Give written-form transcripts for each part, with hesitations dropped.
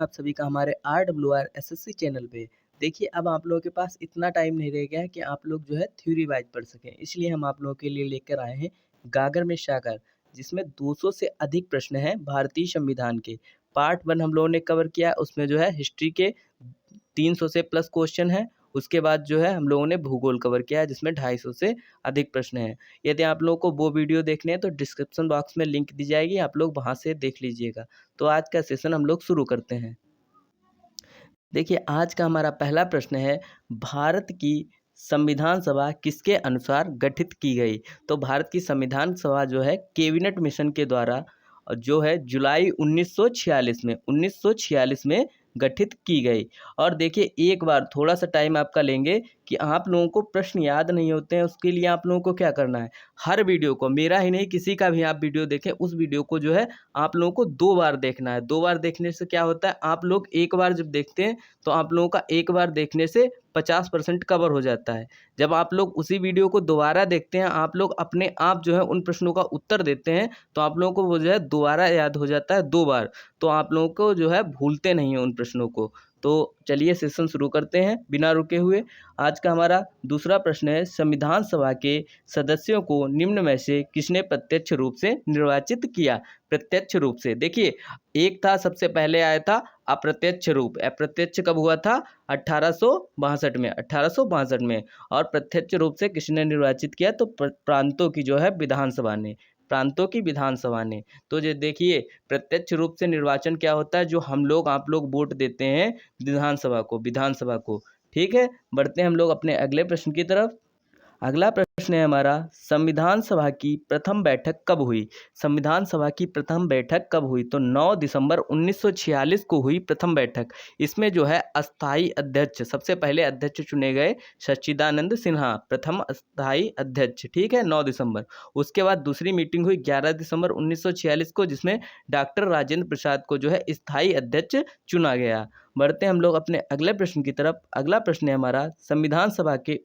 आप सभी का हमारे RWR एसएससी चैनल पे। देखिए, अब आप लोगों के पास इतना टाइम नहीं रह गया है कि आप लोग जो है थ्योरी वाइज़ पढ़ सकें। इसलिए हम आप लोगों के लिए लेकर आए हैं गागर में सागर, जिसमें 200 से अधिक प्रश्न हैं भारतीय संविधान के। पार्ट 1 हम लोगों ने कवर किया, उसमें जो है हिस्ट्री के 300 से प्लस क्वेश्चन हैं। उसके बाद जो है हम लोगों ने भूगोल कवर किया है, जिसमें 250 से अधिक प्रश्न हैं। यदि आप लोगों को वो वीडियो देखने हैं तो डिस्क्रिप्शन बॉक्स में लिंक दी जाएगी, आप लोग वहाँ से देख लीजिएगा। तो आज का सेशन हम लोग शुरू करते हैं। देखिए, आज का हमारा पहला प्रश्न है, भारत की संविधान सभा किसके अनुसार गठित की गई? तो भारत की संविधान सभा जो है कैबिनेट मिशन के द्वारा जो है जुलाई 1946 में गठित की गई। और देखिए, एक बार थोड़ा-सा टाइम आपका लेंगे कि आप लोगों को प्रश्न याद नहीं होते हैं, उसके लिए आप लोगों को क्या करना है, हर वीडियो को, मेरा ही नहीं किसी का भी आप वीडियो देखें, उस वीडियो को जो है आप लोगों को 2 बार देखना है। 2 बार देखने से क्या होता है, आप लोग एक बार जब देखते हैं तो आप लोगों का एक बार देखने से 50% कवर हो जाता है। जब आप लोग उसी वीडियो को दोबारा देखते हैं, आप लोग अपने आप जो है उन प्रश्नों का उत्तर देते हैं, तो आप लोगों को वो जो है दोबारा याद हो जाता है 2 बार। तो आप लोगों को जो है भूलते नहीं हैं उन प्रश्नों को। तो चलिए सेशन शुरू करते हैं बिना रुके हुए। आज का हमारा दूसरा प्रश्न है, संविधान सभा के सदस्यों को निम्न में से किसने प्रत्यक्ष रूप से निर्वाचित किया? प्रत्यक्ष रूप से देखिए, एक था, सबसे पहले आया था अप्रत्यक्ष रूप। अप्रत्यक्ष कब हुआ था? 1862 में। और प्रत्यक्ष रूप से किसने निर्वाचित किया? तो प्रांतों की जो है विधानसभा ने, प्रांतों की विधानसभा ने। तो जो देखिए, प्रत्यक्ष रूप से निर्वाचन क्या होता है, जो हम लोग आप लोग वोट देते हैं विधानसभा को। ठीक है, बढ़ते हैं हम लोग अपने अगले प्रश्न की तरफ। अगला प्रश्न है हमारा, संविधान सभा की प्रथम बैठक कब हुई? संविधान सभा की प्रथम बैठक कब हुई? तो 9 दिसंबर 1946 को हुई प्रथम बैठक। इसमें जो है अस्थाई अध्यक्ष, सबसे पहले अध्यक्ष चुने गए सच्चिदानंद सिन्हा, प्रथम अस्थाई अध्यक्ष। ठीक है, 9 दिसंबर। उसके बाद दूसरी मीटिंग हुई 11 दिसंबर 1946 को, जिसमें डॉक्टर राजेंद्र प्रसाद को जो है स्थायी अध्यक्ष चुना गया। बढ़ते हैं हम लोग अपने अगले प्रश्न की तरफ। अगला प्रश्न है हमारा, संविधान सभा के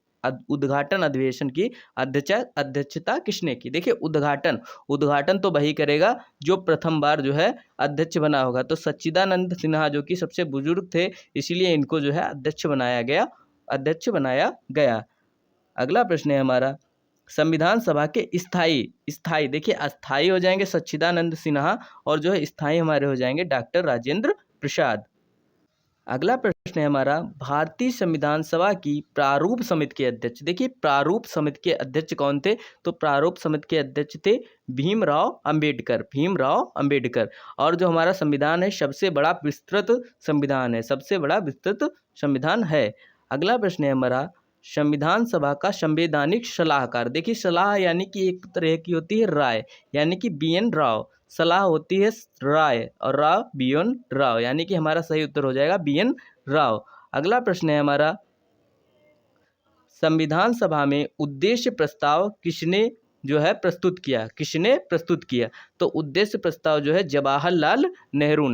उद्घाटन अधिवेशन की अध्यक्षता किसने की? देखिए, उद्घाटन तो वही करेगा जो प्रथम बार जो है अध्यक्ष बना होगा। तो सच्चिदानंद सिन्हा जो कि सबसे बुजुर्ग थे, इसीलिए इनको जो है अध्यक्ष बनाया गया। अगला प्रश्न है हमारा, संविधान सभा के स्थायी देखिए, अस्थायी हो जाएंगे सच्चिदानंद सिन्हा, और जो है स्थायी हमारे हो जाएंगे डॉक्टर राजेंद्र प्रसाद। अगला प्रश्न है हमारा, भारतीय संविधान सभा की प्रारूप समिति के अध्यक्ष। देखिए, प्रारूप समिति के अध्यक्ष कौन थे? तो प्रारूप समिति के अध्यक्ष थे भीमराव अंबेडकर। और जो हमारा संविधान है, सबसे बड़ा विस्तृत संविधान है। अगला प्रश्न है हमारा, संविधान सभा का संवैधानिक सलाहकार। देखिए, सलाह यानी कि एक तरह की होती है राय, यानी कि BN राव। सलाह होती है राय, और राव BN राव, यानी कि हमारा सही उत्तर हो जाएगा BN राव। अगला प्रश्न है हमारा, संविधान सभा में उद्देश्य प्रस्ताव किसने जो है प्रस्तुत किया? तो उद्देश्य प्रस्ताव जो है जवाहरलाल नेहरू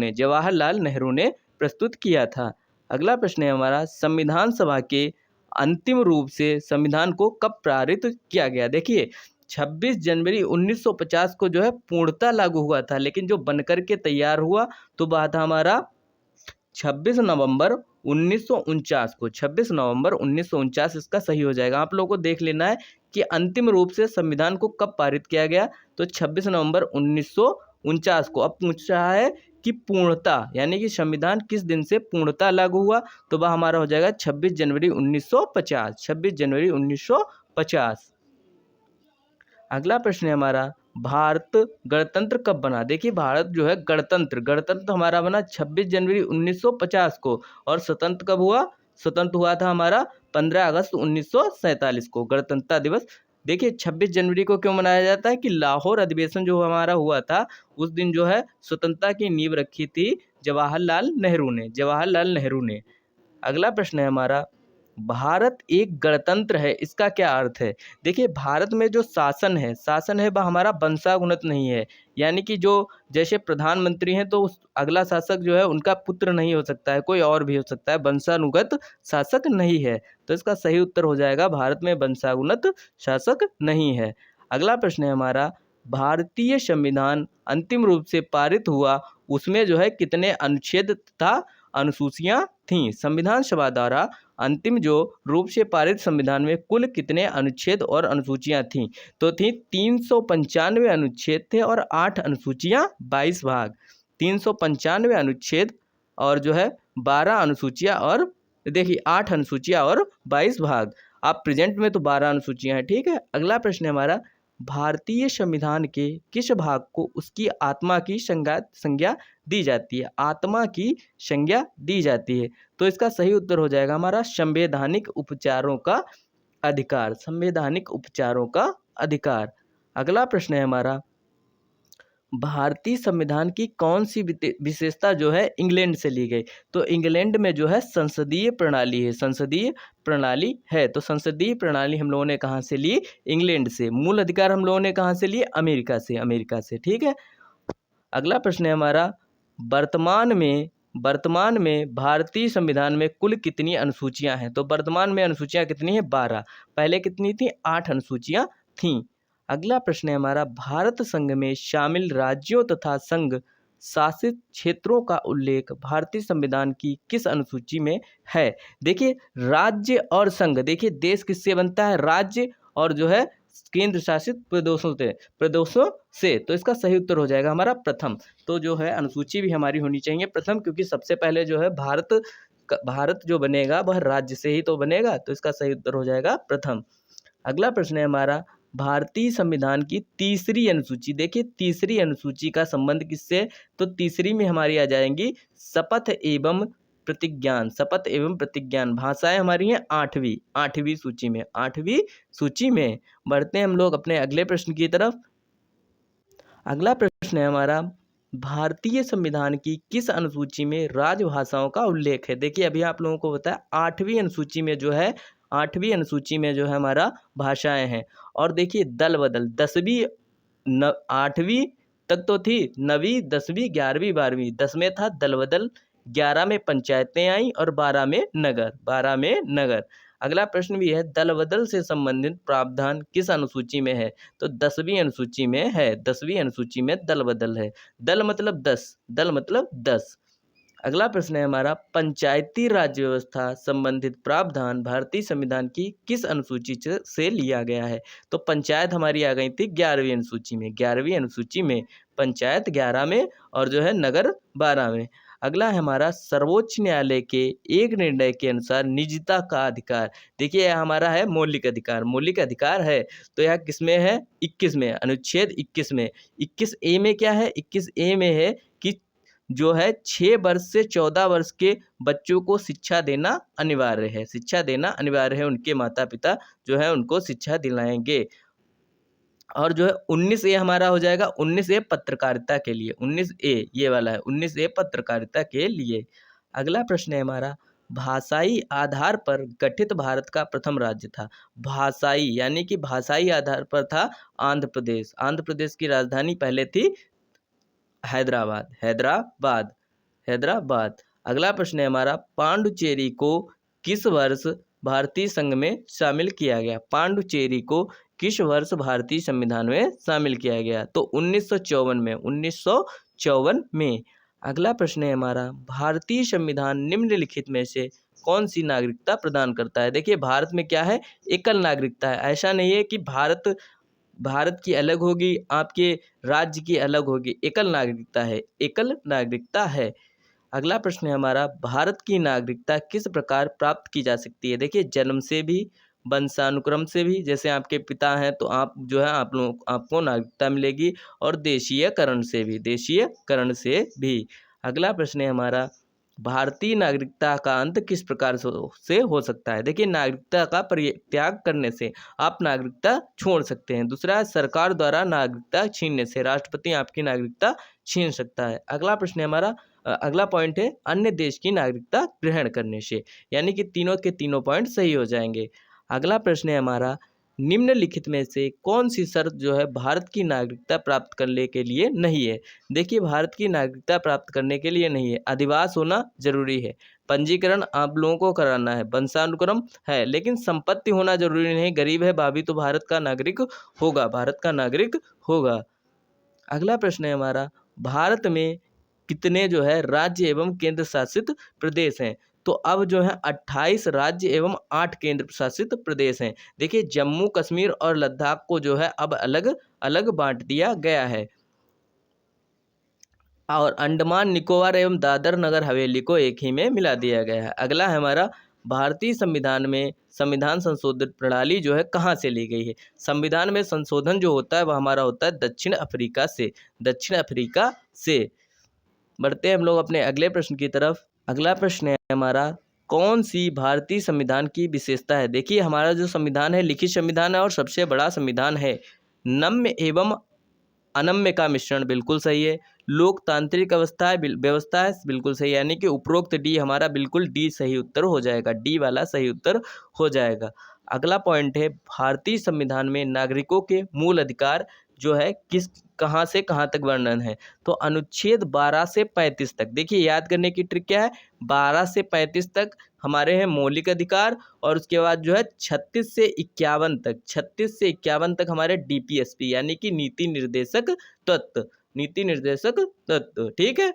ने प्रस्तुत किया था। अगला प्रश्न है हमारा, संविधान सभा के अंतिम रूप से संविधान को कब पारित किया गया? देखिए, 26 जनवरी 1950 को जो है पूर्णतः लागू हुआ था, लेकिन जो बनकर के तैयार हुआ तो वह था हमारा 26 नवंबर 1949 को। 26 नवंबर 1949 इसका सही हो जाएगा। आप लोगों को देख लेना है कि अंतिम रूप से संविधान को कब पारित किया गया, तो 26 नवंबर 1949 को। अब पूछ रहा है कि पूर्णतः, यानी कि संविधान किस दिन से पूर्णतः लागू हुआ, तो वह हमारा हो जाएगा 26 जनवरी 1950। अगला प्रश्न है हमारा, भारत गणतंत्र कब बना? देखिए, भारत जो है गणतंत्र हमारा बना 26 जनवरी 1950 को। और स्वतंत्र कब हुआ? स्वतंत्र हुआ था हमारा 15 अगस्त 1947 को, गणतंत्रता दिवस। देखिए, 26 जनवरी को क्यों मनाया जाता है कि लाहौर अधिवेशन जो हमारा हुआ था, उस दिन जो है स्वतंत्रता की नींव रखी थी जवाहरलाल नेहरू ने। अगला प्रश्न है हमारा, भारत एक गणतंत्र है, इसका क्या अर्थ है? देखिए, भारत में जो शासन है वह हमारा वंशानुगत नहीं है, यानी कि जो जैसे प्रधानमंत्री हैं तो उस अगला शासक जो है उनका पुत्र नहीं हो सकता है, कोई और भी हो सकता है, वंशानुगत शासक नहीं है। तो इसका सही उत्तर हो जाएगा, भारत में वंशानुगत शासक नहीं है। अगला प्रश्न है हमारा, भारतीय संविधान अंतिम रूप से पारित हुआ उसमें जो है कितने अनुच्छेद तथा अनुसूचियां थीं। संविधान सभा द्वारा अंतिम जो रूप से पारित संविधान में कुल कितने अनुच्छेद और अनुसूचियां थीं? तो थी 395 अनुच्छेद थे और 8 अनुसूचियां, 22 भाग। 395 अनुच्छेद और जो है 12 अनुसूचियां और देखिए 8 अनुसूचियां और 22 भाग। आप प्रेजेंट में तो 12 अनुसूचियां हैं, ठीक है। अगला प्रश्न है हमारा, भारतीय संविधान के किस भाग को उसकी आत्मा की संज्ञा दी जाती है? आत्मा की संज्ञा दी जाती है। तो इसका सही उत्तर हो जाएगा हमारा संवैधानिक उपचारों का अधिकार। संवैधानिक उपचारों का अधिकार। अगला प्रश्न है हमारा, भारतीय संविधान की कौन सी विशेषता जो है इंग्लैंड से ली गई? तो इंग्लैंड में जो है संसदीय प्रणाली है, संसदीय प्रणाली है। तो संसदीय प्रणाली हम लोगों ने कहाँ से ली? इंग्लैंड से। मूल अधिकार हम लोगों ने कहाँ से लिए? अमेरिका से, अमेरिका से, ठीक है। अगला प्रश्न है हमारा, वर्तमान में भारतीय संविधान में कुल कितनी अनुसूचियां हैं? तो वर्तमान में अनुसूचियां कितनी हैं? 12। पहले कितनी थी? 8 अनुसूचियां थीं। अगला प्रश्न है हमारा, भारत संघ में शामिल राज्यों तथा संघ शासित क्षेत्रों का उल्लेख भारतीय संविधान की किस अनुसूची में है? देखिए राज्य और संघ, देखिए देश किससे बनता है? राज्य और जो है केंद्र शासित प्रदेशों से। तो इसका सही उत्तर हो जाएगा हमारा प्रथम। तो जो है अनुसूची भी हमारी होनी चाहिए प्रथम, क्योंकि सबसे पहले जो है भारत जो बनेगा वह राज्य से ही तो बनेगा। तो इसका सही उत्तर हो जाएगा प्रथम। अगला प्रश्न है हमारा, भारतीय संविधान की तीसरी अनुसूची। देखिए तीसरी अनुसूची का संबंध किससे? तो तीसरी में हमारी आ जाएंगी शपथ एवं प्रतिज्ञान। शपथ एवं प्रतिज्ञान भाषाएं हमारी हैं 8वीं सूची में, 8वीं सूची में। बढ़ते हैं हम लोग अपने अगले प्रश्न की तरफ। अगला प्रश्न है हमारा, भारतीय संविधान की किस अनुसूची में राजभाषाओं का उल्लेख है? देखिए अभी आप लोगों को बताया 8वीं अनुसूची में जो है, 8वीं अनुसूची में जो है हमारा भाषाएं हैं। और देखिए दल बदल 8वीं तक तो थी, 9वीं 10वीं 11वीं 12वीं, 10 में था दल बदल, 11 में पंचायतें आई और 12 में नगर। अगला प्रश्न भी है, दल बदल से संबंधित प्रावधान किस अनुसूची में है? तो 10वीं अनुसूची में है, 10वीं अनुसूची में दल बदल है। दल मतलब 10। अगला प्रश्न है हमारा, पंचायती राज व्यवस्था संबंधित प्रावधान भारतीय संविधान की किस अनुसूची से लिया गया है? तो पंचायत हमारी आ गई थी 11वीं अनुसूची में, 11वीं अनुसूची में पंचायत 11 में और जो है नगर 12 में। अगला है हमारा, सर्वोच्च न्यायालय के एक निर्णय के अनुसार निजता का अधिकार। देखिए यह हमारा है मौलिक अधिकार, मौलिक अधिकार है। तो यह किस में है? 21 में, अनुच्छेद 21 में। 21A में क्या है? 21A में है कि जो है 6 वर्ष से 14 वर्ष के बच्चों को शिक्षा देना अनिवार्य है, शिक्षा देना अनिवार्य है। उनके माता पिता जो है उनको शिक्षा दिलाएंगे। और जो है 19A हमारा हो जाएगा, 19A पत्रकारिता के लिए, 19A ये वाला है, 19A पत्रकारिता के लिए। अगला प्रश्न है हमारा, भाषाई आधार पर गठित भारत का प्रथम राज्य था। भाषाई यानी कि भाषाई आधार पर था आंध्र प्रदेश। आंध्र प्रदेश की राजधानी पहले थी हैदराबाद। अगला प्रश्न है हमारा, पांडुचेरी को किस वर्ष भारतीय संघ में शामिल किया गया? पांडुचेरी को किस वर्ष भारतीय संविधान में शामिल किया गया? तो 1954 में, 1954 में। अगला प्रश्न है हमारा, भारतीय संविधान निम्नलिखित में से कौन सी नागरिकता प्रदान करता है? देखिए भारत में क्या है? एकल नागरिकता है। ऐसा नहीं है कि भारत की अलग होगी, आपके राज्य की अलग होगी। एकल नागरिकता है, एकल नागरिकता है। अगला प्रश्न है हमारा, भारत की नागरिकता किस प्रकार प्राप्त की जा सकती है? देखिए जन्म से भी, वंशानुक्रम से भी, जैसे आपके पिता हैं तो आप जो है आपको नागरिकता मिलेगी, और देशीयकरण से भी। अगला प्रश्न है हमारा, भारतीय नागरिकता का अंत किस प्रकार से हो सकता है? देखिए नागरिकता का परित्याग करने से आप नागरिकता छोड़ सकते हैं। दूसरा है, सरकार द्वारा नागरिकता छीनने से, राष्ट्रपति आपकी नागरिकता छीन सकता है। अगला प्रश्न है हमारा, अगला पॉइंट है अन्य देश की नागरिकता ग्रहण करने से, यानी कि तीनों के तीनों पॉइंट सही हो जाएंगे। अगला प्रश्न है हमारा, निम्नलिखित में से कौन सी शर्त जो है भारत की नागरिकता प्राप्त करने के लिए नहीं है? देखिए भारत की नागरिकता प्राप्त करने के लिए नहीं है, अधिवास होना जरूरी है, पंजीकरण आप लोगों को कराना है, वंशानुक्रम है, लेकिन संपत्ति होना जरूरी नहीं। गरीब है भाभी तो भारत का नागरिक होगा, भारत का नागरिक होगा। अगला प्रश्न है हमारा, भारत में कितने जो है राज्य एवं केंद्र शासित प्रदेश हैं? तो अब जो है 28 राज्य एवं 8 केंद्र शासित प्रदेश हैं। देखिए जम्मू कश्मीर और लद्दाख को जो है अब अलग अलग बांट दिया गया है और अंडमान निकोबार एवं दादर नगर हवेली को एक ही में मिला दिया गया है। अगला है हमारा, भारतीय संविधान में संविधान संशोधन प्रणाली जो है कहाँ से ली गई है? संविधान में संशोधन जो होता है वह हमारा होता है दक्षिण अफ्रीका से। दक्षिण अफ्रीका से। बढ़ते हैं हम लोग अपने अगले प्रश्न की तरफ। अगला प्रश्न है हमारा, कौन सी भारतीय संविधान की विशेषता है? देखिए हमारा जो संविधान है लिखित संविधान है और सबसे बड़ा संविधान है। नम्य एवं अनम्य का मिश्रण, बिल्कुल सही है। लोकतांत्रिक व्यवस्था है, बिल्कुल सही है। यानी कि उपरोक्त डी हमारा बिल्कुल डी सही उत्तर हो जाएगा, डी वाला सही उत्तर हो जाएगा। अगला पॉइंट है, भारतीय संविधान में नागरिकों के मूल अधिकार जो है कहाँ से कहाँ तक वर्णन है? तो अनुच्छेद 12 से 35 तक। देखिए याद करने की ट्रिक क्या है, 12 से 35 तक हमारे हैं मौलिक अधिकार और उसके बाद जो है 36 से 51 तक, 36 से 51 तक हमारे DPSP यानी कि नीति निर्देशक तत्व, नीति निर्देशक तत्व, ठीक है।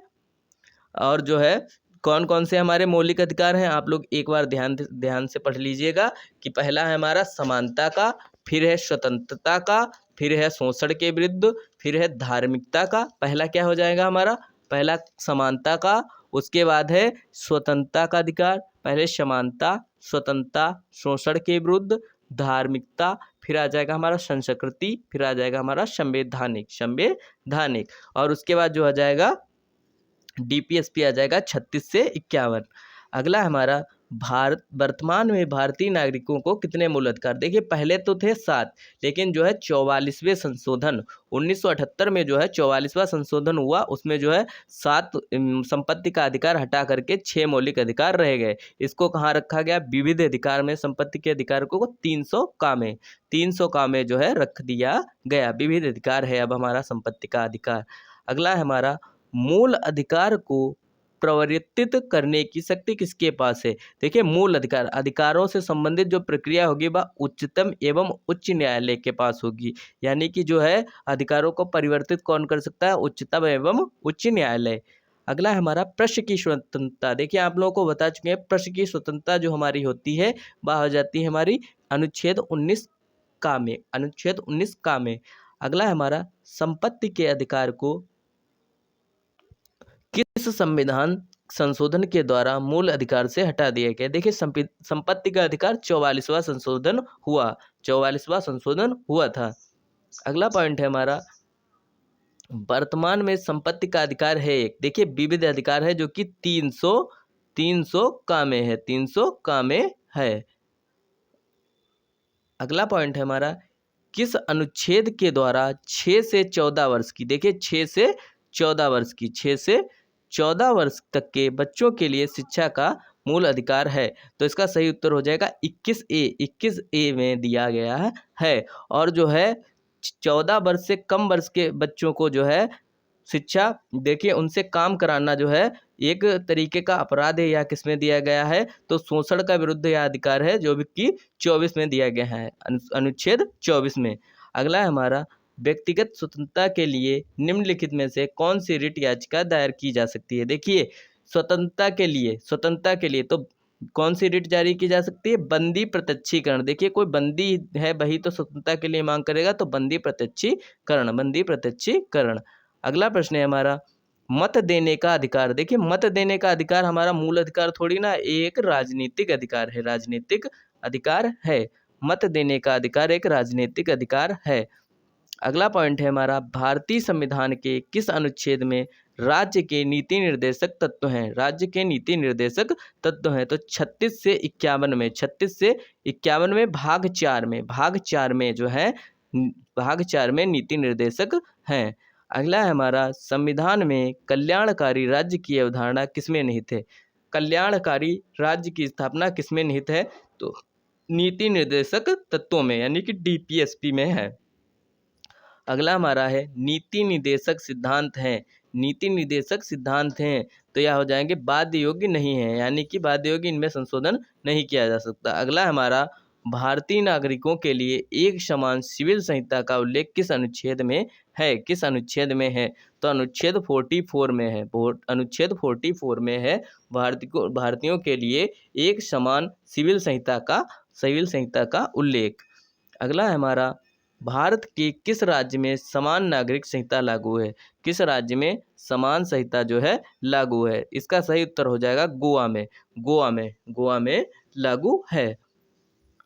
और जो है कौन कौन से हमारे मौलिक अधिकार हैं आप लोग एक बार ध्यान से पढ़ लीजिएगा कि पहला है हमारा समानता का, फिर है स्वतंत्रता का, फिर है शोषण के विरुद्ध, फिर है धार्मिकता का। पहला क्या हो जाएगा हमारा, पहला समानता का, उसके बाद है स्वतंत्रता का अधिकार, पहले समानता, स्वतंत्रता, शोषण के विरुद्ध, धार्मिकता, फिर आ जाएगा हमारा संस्कृति, फिर आ जाएगा हमारा संवैधानिक और उसके बाद जो आ जाएगा DPSP आ जाएगा 36 से 51। अगला हमारा, वर्तमान में भारतीय नागरिकों को कितने मूल अधिकार? देखिए पहले तो थे 7, लेकिन जो है 44वें संशोधन 1978 में जो है 44वां संशोधन हुआ, उसमें जो है 7 संपत्ति का अधिकार हटा करके 6 मौलिक अधिकार रह गए। इसको कहाँ रखा गया? विविध अधिकार में संपत्ति के अधिकार को 300 का में जो है रख दिया गया। विविध अधिकार है अब हमारा संपत्ति का अधिकार। अगला है हमारा, मूल अधिकार को प्रवर्तित करने की शक्ति किसके पास है? देखिए मूल अधिकारों से संबंधित जो प्रक्रिया होगी वह उच्चतम एवं उच्च न्यायालय के पास होगी। यानी कि जो है अधिकारों को परिवर्तित कौन कर सकता है? उच्चतम एवं उच्च न्यायालय। अगला है हमारा, प्रश्न की स्वतंत्रता। देखिए आप लोगों को बता चुके हैं प्रश्न की स्वतंत्रता जो हमारी होती है वह हो जाती है हमारी अनुच्छेद 19 का में, अनुच्छेद 19 का में। अगला है हमारा, संपत्ति के अधिकार को किस संविधान संशोधन के द्वारा मूल अधिकार से हटा दिया गया? देखिए संपत्ति का अधिकार 44वां संशोधन हुआ, 44वां संशोधन हुआ था। अगला पॉइंट है हमारा, वर्तमान में संपत्ति का अधिकार है एक, देखिए विविध अधिकार है जो कि 300 का में है, 300 का में है। अगला पॉइंट है हमारा, किस अनुच्छेद के द्वारा 6 से 14 वर्ष की, देखिए 6 से 14 वर्ष की, 6 से 14 वर्ष तक के बच्चों के लिए शिक्षा का मूल अधिकार है? तो इसका सही उत्तर हो जाएगा 21A में दिया गया है। और जो है 14 वर्ष से कम वर्ष के बच्चों को जो है शिक्षा, देखिए उनसे काम कराना जो है एक तरीके का अपराध है, या किस में दिया गया है? तो शोषण का विरुद्ध यह अधिकार है जो कि 24 में दिया गया है, अनुच्छेद 24 में। अगला है हमारा, व्यक्तिगत स्वतंत्रता के लिए निम्नलिखित में से कौन सी रिट याचिका दायर की जा सकती है? देखिए स्वतंत्रता के लिए तो कौन सी रिट जारी की जा सकती है? बंदी प्रत्यक्षीकरण। देखिए कोई बंदी है वही तो स्वतंत्रता के लिए मांग करेगा, तो बंदी प्रत्यक्षीकरण। अगला प्रश्न है हमारा, मत देने का अधिकार। देखिए मत देने का अधिकार हमारा मूल अधिकार थोड़ी ना, एक राजनीतिक अधिकार है, राजनीतिक अधिकार है। मत देने का अधिकार एक राजनीतिक अधिकार है। अगला पॉइंट है हमारा, भारतीय संविधान के किस अनुच्छेद में राज्य के नीति निर्देशक तत्व हैं? राज्य के नीति निर्देशक तत्व हैं तो 36 से 51 में, 36 से 51 में भाग 4 में जो है भाग 4 में नीति निर्देशक हैं। अगला है हमारा, संविधान में कल्याणकारी राज्य की अवधारणा किसमें निहित है? कल्याणकारी राज्य की स्थापना किसमें निहित है? तो नीति निर्देशक तत्वों में, यानी कि DPSP में है। अगला हमारा है, नीति निर्देशक सिद्धांत हैं, नीति निर्देशक सिद्धांत हैं तो यह हो जाएंगे बाध्य योग्य नहीं है, यानी कि बाध्य योग्य इनमें संशोधन नहीं किया जा सकता। अगला हमारा, भारतीय नागरिकों के लिए एक समान सिविल संहिता का उल्लेख किस अनुच्छेद में है, किस अनुच्छेद में है? तो अनुच्छेद 44 में है। अनुच्छेद 44 में है भारतीयों के लिए एक समान सिविल संहिता का उल्लेख। अगला है हमारा, भारत के किस राज्य में समान नागरिक संहिता लागू है? किस राज्य में समान संहिता जो है लागू है? इसका सही उत्तर हो जाएगा गोवा में। गोवा में लागू है।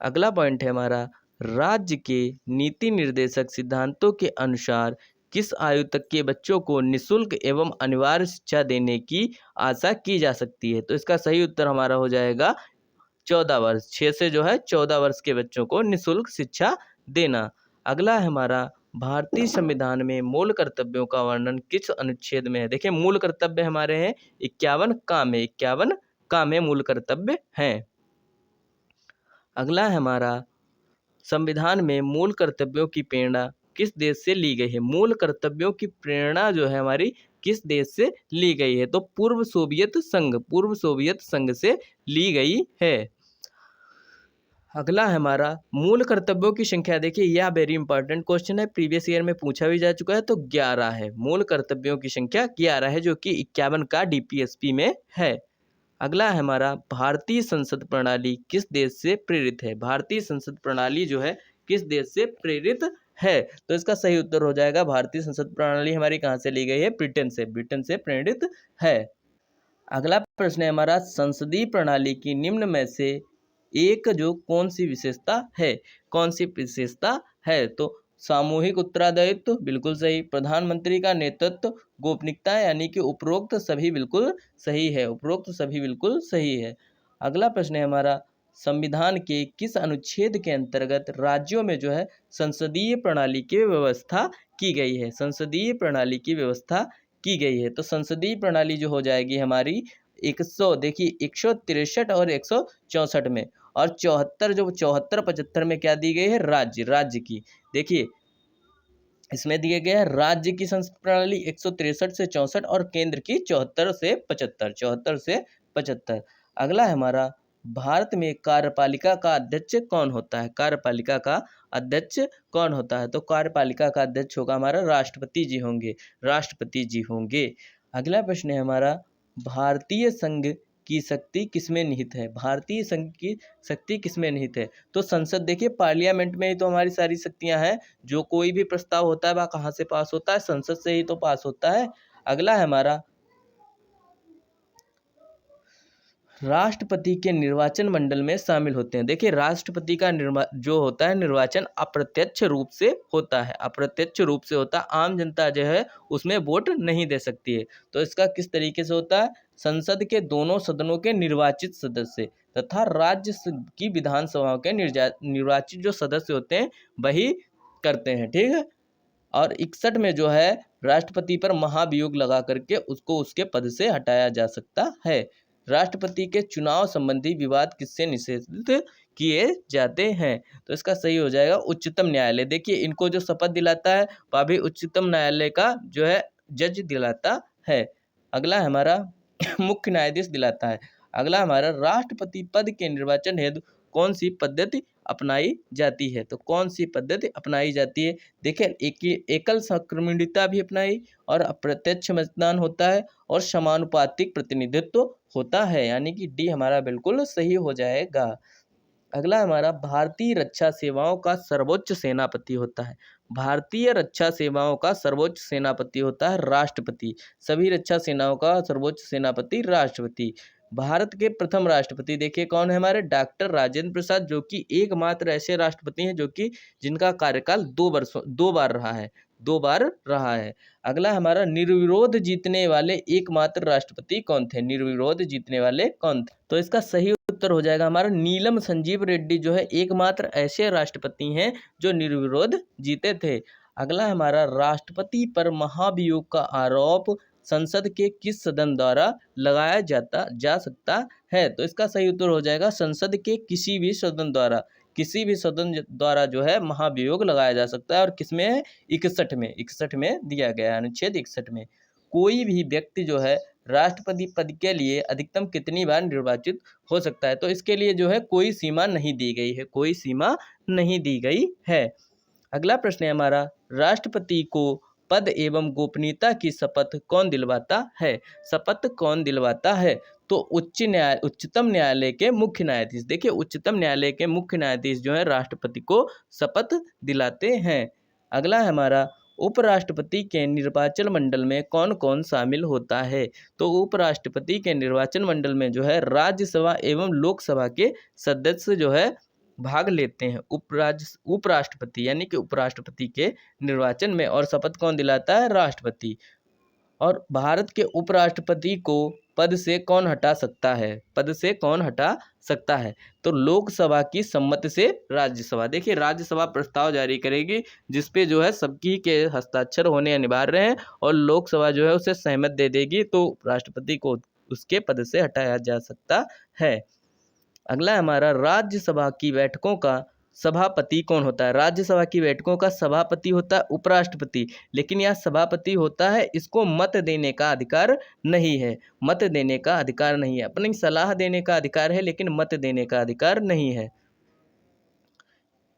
अगला पॉइंट है हमारा, राज्य के नीति निर्देशक सिद्धांतों के अनुसार किस आयु तक के बच्चों को निःशुल्क एवं अनिवार्य शिक्षा देने की आशा की जा सकती है? तो इसका सही उत्तर हमारा हो जाएगा 14 वर्ष। 6 से जो है 14 वर्ष के बच्चों को निःशुल्क शिक्षा देना। अगला है हमारा, भारतीय संविधान में मूल कर्तव्यों का वर्णन किस अनुच्छेद में है? देखिए, मूल कर्तव्य हमारे हैं 51 काम है, 51 काम है मूल कर्तव्य हैं। अगला है हमारा, संविधान में मूल कर्तव्यों की प्रेरणा किस देश से ली गई है? मूल कर्तव्यों की प्रेरणा जो है हमारी किस देश से ली गई है? तो पूर्व सोवियत संघ से ली गई है। अगला है हमारा, मूल कर्तव्यों की संख्या। देखिए, यह वेरी इंपॉर्टेंट क्वेश्चन है, प्रीवियस ईयर में पूछा भी जा चुका है। तो 11 है, मूल कर्तव्यों की संख्या 11 है, जो कि 51 का डीपीएसपी में है। अगला है हमारा, भारतीय संसद प्रणाली किस देश से प्रेरित है? भारतीय संसद प्रणाली जो है किस देश से प्रेरित है? तो इसका सही उत्तर हो जाएगा, भारतीय संसद प्रणाली हमारी कहाँ से ली गई है? ब्रिटेन से प्रेरित है। अगला प्रश्न है हमारा, संसदीय प्रणाली की निम्न में से एक जो कौन सी विशेषता है? कौन सी विशेषता है? तो सामूहिक उत्तरदायित्व बिल्कुल सही, प्रधानमंत्री का नेतृत्व, गोपनीयता, यानी कि उपरोक्त सभी बिल्कुल सही है। अगला प्रश्न है हमारा, संविधान के किस अनुच्छेद के अंतर्गत राज्यों में जो है संसदीय प्रणाली की व्यवस्था की गई है? संसदीय प्रणाली की व्यवस्था की गई है। तो संसदीय प्रणाली जो हो जाएगी हमारी 163 और 164 में, और 74 75 में क्या दी गई है? राज्य की। देखिए, इसमें दिए गए हैं राज्य की संसद प्रणाली 163 से 64 और केंद्र की 74 से 75। अगला है हमारा, भारत में कार्यपालिका का अध्यक्ष कौन होता है? कार्यपालिका का अध्यक्ष कौन होता है? तो कार्यपालिका का अध्यक्ष होगा हमारा राष्ट्रपति जी होंगे। अगला प्रश्न है हमारा, भारतीय संघ की शक्ति किसमें निहित है? भारतीय संघ की शक्ति किसमें निहित है? तो संसद, देखिए पार्लियामेंट में ही तो हमारी सारी शक्तियां हैं। जो कोई भी प्रस्ताव होता है वह कहाँ से पास होता है? संसद से ही तो पास होता है। अगला है हमारा, राष्ट्रपति के निर्वाचन मंडल में शामिल होते हैं। देखिए, राष्ट्रपति का जो होता है निर्वाचन अप्रत्यक्ष रूप से होता है, आम जनता जो है उसमें वोट नहीं दे सकती है। तो इसका किस तरीके से होता है? संसद के दोनों सदनों के निर्वाचित सदस्य तथा राज्य की विधानसभाओं के निर्वाचित जो सदस्य होते हैं वही करते हैं, ठीक है। और 61 में जो है राष्ट्रपति पर महाभियोग लगा करके उसको उसके पद से हटाया जा सकता है। राष्ट्रपति के चुनाव संबंधी विवाद किससे निषेधित किए जाते हैं? तो इसका सही हो जाएगा उच्चतम न्यायालय। देखिए, इनको जो शपथ दिलाता है वह भी उच्चतम न्यायालय का जो है जज दिलाता है। अगला हमारा मुख्य न्यायाधीश दिलाता है। अगला हमारा, राष्ट्रपति पद के निर्वाचन हेतु कौन सी पद्धति अपनाई जाती है? तो कौन सी पद्धति अपनाई जाती है? देखिए, एकल संक्रमणीयता भी अपनाई, और अप्रत्यक्ष मतदान होता है, और समानुपातिक प्रतिनिधित्व होता है, यानी कि डी हमारा बिल्कुल सही हो जाएगा। अगला हमारा, भारतीय रक्षा सेवाओं का सर्वोच्च सेनापति होता है। भारतीय रक्षा सेवाओं का सर्वोच्च सेनापति होता है राष्ट्रपति। सभी रक्षा सेनाओं का सर्वोच्च सेनापति राष्ट्रपति। भारत के प्रथम राष्ट्रपति देखिए कौन है? हमारे डॉक्टर राजेंद्र प्रसाद, जो कि एकमात्र ऐसे राष्ट्रपति हैं जो कि जिनका कार्यकाल 2 बार रहा है। अगला हमारा, निर्विरोध जीतने वाले एकमात्र राष्ट्रपति कौन थे? निर्विरोध जीतने वाले कौन थे? तो इसका सही उत्तर हो जाएगा हमारा नीलम संजीव रेड्डी, जो है एकमात्र ऐसे राष्ट्रपति हैं जो निर्विरोध जीते थे। अगला हमारा, राष्ट्रपति पर महाभियोग का आरोप संसद के किस सदन द्वारा लगाया जा सकता है? तो इसका सही उत्तर हो जाएगा संसद के किसी भी सदन द्वारा जो है महाभियोग लगाया जा सकता है। और किसमें है? 61 में दिया गया है, अनुच्छेद 61 में। कोई भी व्यक्ति जो है राष्ट्रपति पद के लिए अधिकतम कितनी बार निर्वाचित हो सकता है? तो इसके लिए जो है कोई सीमा नहीं दी गई है। अगला प्रश्न है हमारा, राष्ट्रपति को पद एवं गोपनीयता की शपथ कौन दिलवाता है? शपथ कौन दिलवाता है? तो उच्चतम न्यायालय के मुख्य न्यायाधीश। देखिए, उच्चतम न्यायालय के मुख्य न्यायाधीश जो है राष्ट्रपति को शपथ दिलाते हैं। अगला है हमारा, उपराष्ट्रपति के निर्वाचन मंडल में कौन कौन शामिल होता है? तो उपराष्ट्रपति के निर्वाचन मंडल में जो है राज्यसभा एवं लोकसभा के सदस्य जो है भाग लेते हैं। उपराष्ट्रपति यानी कि उपराष्ट्रपति के निर्वाचन में, और शपथ कौन दिलाता है? राष्ट्रपति। और भारत के उपराष्ट्रपति को पद से कौन हटा सकता है? पद से कौन हटा सकता है? तो लोकसभा की सम्मति से राज्यसभा। देखिए, राज्यसभा प्रस्ताव जारी करेगी जिस पे जो है सबकी के हस्ताक्षर होने अनिवार्य हैं, और लोकसभा जो है उसे सहमत दे देगी, तो राष्ट्रपति को उसके पद से हटाया जा सकता है। अगला हमारा, राज्यसभा की बैठकों का सभापति कौन होता है? राज्यसभा की बैठकों का सभापति होता है उपराष्ट्रपति, लेकिन यह सभापति होता है, इसको मत देने का अधिकार नहीं है। मत देने का अधिकार नहीं है, अपनी सलाह देने का अधिकार है, लेकिन मत देने का अधिकार नहीं है।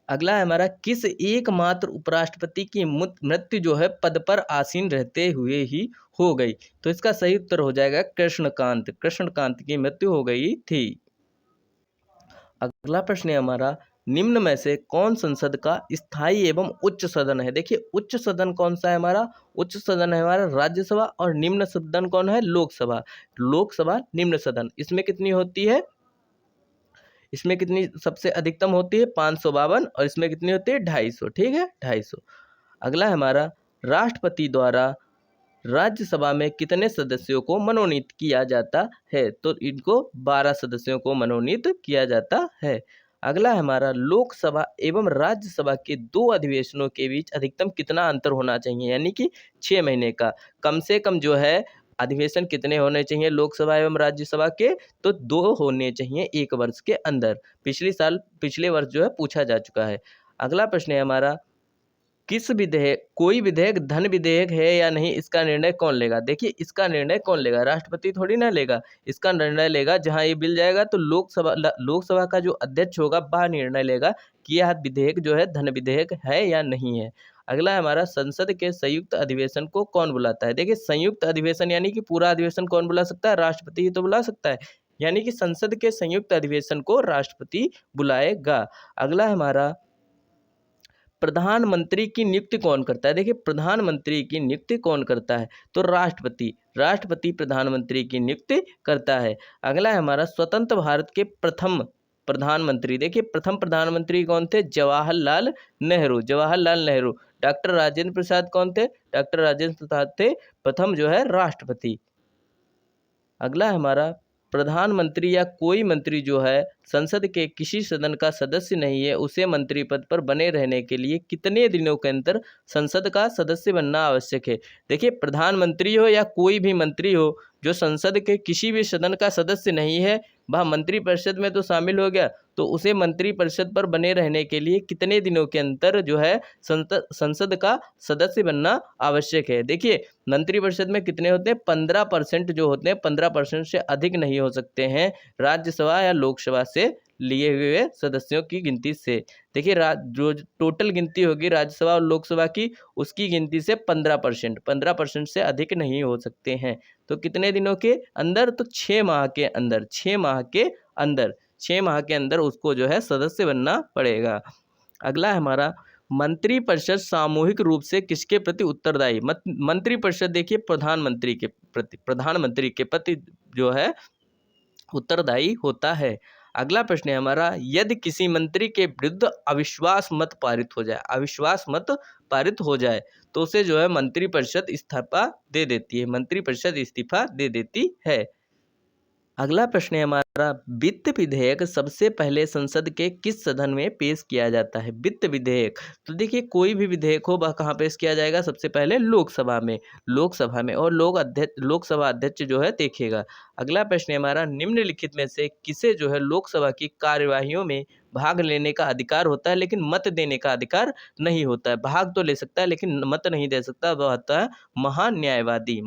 अगला है हमारा, किस एकमात्र उपराष्ट्रपति की मृत्यु जो है पद पर आसीन रहते हुए ही हो गई? तो इसका सही उत्तर हो जाएगा कृष्णकांत। कृष्णकांत की मृत्यु हो गई थी। अगला प्रश्न है हमारा, निम्न में से कौन संसद का स्थायी एवं उच्च सदन है? देखिए, उच्च सदन कौन सा है हमारा? उच्च सदन है हमारा राज्यसभा, और निम्न सदन कौन है? लोकसभा। लोकसभा निम्न सदन, इसमें कितनी होती है? इसमें कितनी सबसे अधिकतम होती है? 552, और इसमें कितनी होती है? 250। ठीक है, 250। अगला है हमारा, राष्ट्रपति द्वारा राज्यसभा में कितने सदस्यों को मनोनीत किया जाता है? तो इनको 12 सदस्यों को मनोनीत किया जाता है। अगला है हमारा, लोकसभा एवं राज्यसभा के 2 अधिवेशनों के बीच अधिकतम कितना अंतर होना चाहिए? यानी कि 6 महीने का। कम से कम जो है अधिवेशन कितने होने चाहिए लोकसभा एवं राज्यसभा के? तो 2 होने चाहिए 1 वर्ष के अंदर। पिछले वर्ष जो है पूछा जा चुका है। अगला प्रश्न है हमारा, कोई विधेयक धन विधेयक है या नहीं, इसका निर्णय कौन लेगा? देखिए, इसका निर्णय कौन लेगा? राष्ट्रपति थोड़ी ना लेगा। इसका निर्णय लेगा, जहां ये बिल जाएगा तो लोकसभा का जो अध्यक्ष होगा वह निर्णय लेगा कि यह विधेयक जो है धन विधेयक है या नहीं है। अगला है हमारा, संसद के संयुक्त अधिवेशन को कौन बुलाता है? देखिए, संयुक्त अधिवेशन यानी कि पूरा अधिवेशन कौन बुला सकता है? राष्ट्रपति ही तो बुला सकता है, यानी कि संसद के संयुक्त अधिवेशन को राष्ट्रपति बुलाएगा। अगला है हमारा, प्रधानमंत्री की नियुक्ति कौन करता है? देखिए, प्रधानमंत्री की नियुक्ति कौन करता है? तो राष्ट्रपति प्रधानमंत्री की नियुक्ति करता है। अगला है हमारा, स्वतंत्र भारत के प्रथम प्रधानमंत्री। देखिए, प्रथम प्रधानमंत्री कौन थे? जवाहरलाल नेहरू। जवाहरलाल नेहरू। डॉक्टर राजेंद्र प्रसाद कौन थे? डॉक्टर राजेंद्र प्रसाद थे प्रथम जो है राष्ट्रपति। अगला है हमारा, प्रधानमंत्री या कोई मंत्री जो है संसद के किसी सदन का सदस्य नहीं है, उसे मंत्री पद पर बने रहने के लिए कितने दिनों के अंदर संसद का सदस्य बनना आवश्यक है? देखिए, प्रधानमंत्री हो या कोई भी मंत्री हो जो संसद के किसी भी सदन का सदस्य नहीं है, वह मंत्रिपरिषद में तो शामिल हो गया, तो उसे मंत्रिपरिषद पर बने रहने के लिए कितने दिनों के अंदर जो है संसद का सदस्य बनना आवश्यक है? देखिए, मंत्रिपरिषद में कितने होते हैं? 15% जो होते हैं, 15% से अधिक नहीं हो सकते हैं राज्यसभा या लोकसभा से लिए हुए सदस्यों की गिनती से। देखिए, जो टोटल गिनती होगी राज्यसभा और लोकसभा की, उसकी गिनती से 15% से अधिक नहीं हो सकते हैं। तो कितने दिनों के अंदर? तो 6 माह के अंदर। 6 माह के अंदर, 6 माह के अंदर उसको जो है सदस्य बनना पड़ेगा। अगला है हमारा, मंत्रिपरिषद सामूहिक रूप से किसके प्रति उत्तरदायी? मंत्रिपरिषद देखिए प्रधानमंत्री के प्रति जो है उत्तरदायी होता है। अगला प्रश्न है हमारा, यदि किसी मंत्री के विरुद्ध अविश्वास मत पारित हो जाए तो उसे जो है मंत्रिपरिषद इस्तीफा दे देती है। मंत्रिपरिषद इस्तीफा दे देती है। अगला प्रश्न है हमारा, वित्त विधेयक सबसे पहले संसद के किस सदन में पेश किया जाता है? वित्त विधेयक, तो देखिए, कोई भी विधेयक हो वह कहाँ पेश किया जाएगा? सबसे पहले लोकसभा में, और लोकसभा अध्यक्ष जो है देखेगा। अगला प्रश्न है हमारा, निम्नलिखित में से किसे जो है लोकसभा की कार्यवाहियों में भाग लेने का अधिकार होता है लेकिन मत देने का अधिकार नहीं होता है? भाग तो ले सकता है लेकिन मत नहीं दे सकता, वह होता है महान्यायवादी।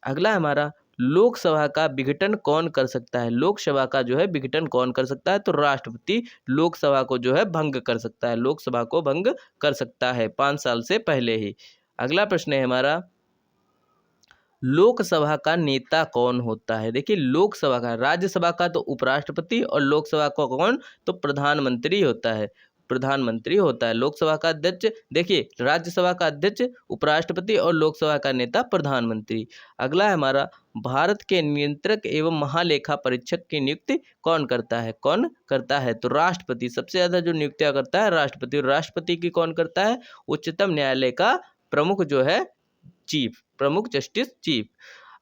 अगला हमारा, लोकसभा का विघटन कौन कर सकता है? लोकसभा का जो है विघटन कौन कर सकता है? तो राष्ट्रपति लोकसभा को जो है भंग कर सकता है, लोकसभा को भंग कर सकता है 5 साल से पहले ही। अगला प्रश्न है हमारा, लोकसभा का नेता कौन होता है? देखिए लोकसभा का, राज्यसभा का तो उपराष्ट्रपति और लोकसभा का कौन? तो प्रधानमंत्री होता है, प्रधानमंत्री होता है। लोकसभा का अध्यक्ष, देखिए राज्यसभा का अध्यक्ष उपराष्ट्रपति और लोकसभा का नेता प्रधानमंत्री। अगला है हमारा, भारत के नियंत्रक एवं महालेखा परीक्षक की नियुक्ति कौन करता है? कौन करता है? तो राष्ट्रपति, सबसे ज़्यादा जो नियुक्तियां करता है राष्ट्रपति। और राष्ट्रपति की कौन करता है? उच्चतम न्यायालय का प्रमुख जो है चीफ, प्रमुख जस्टिस चीफ।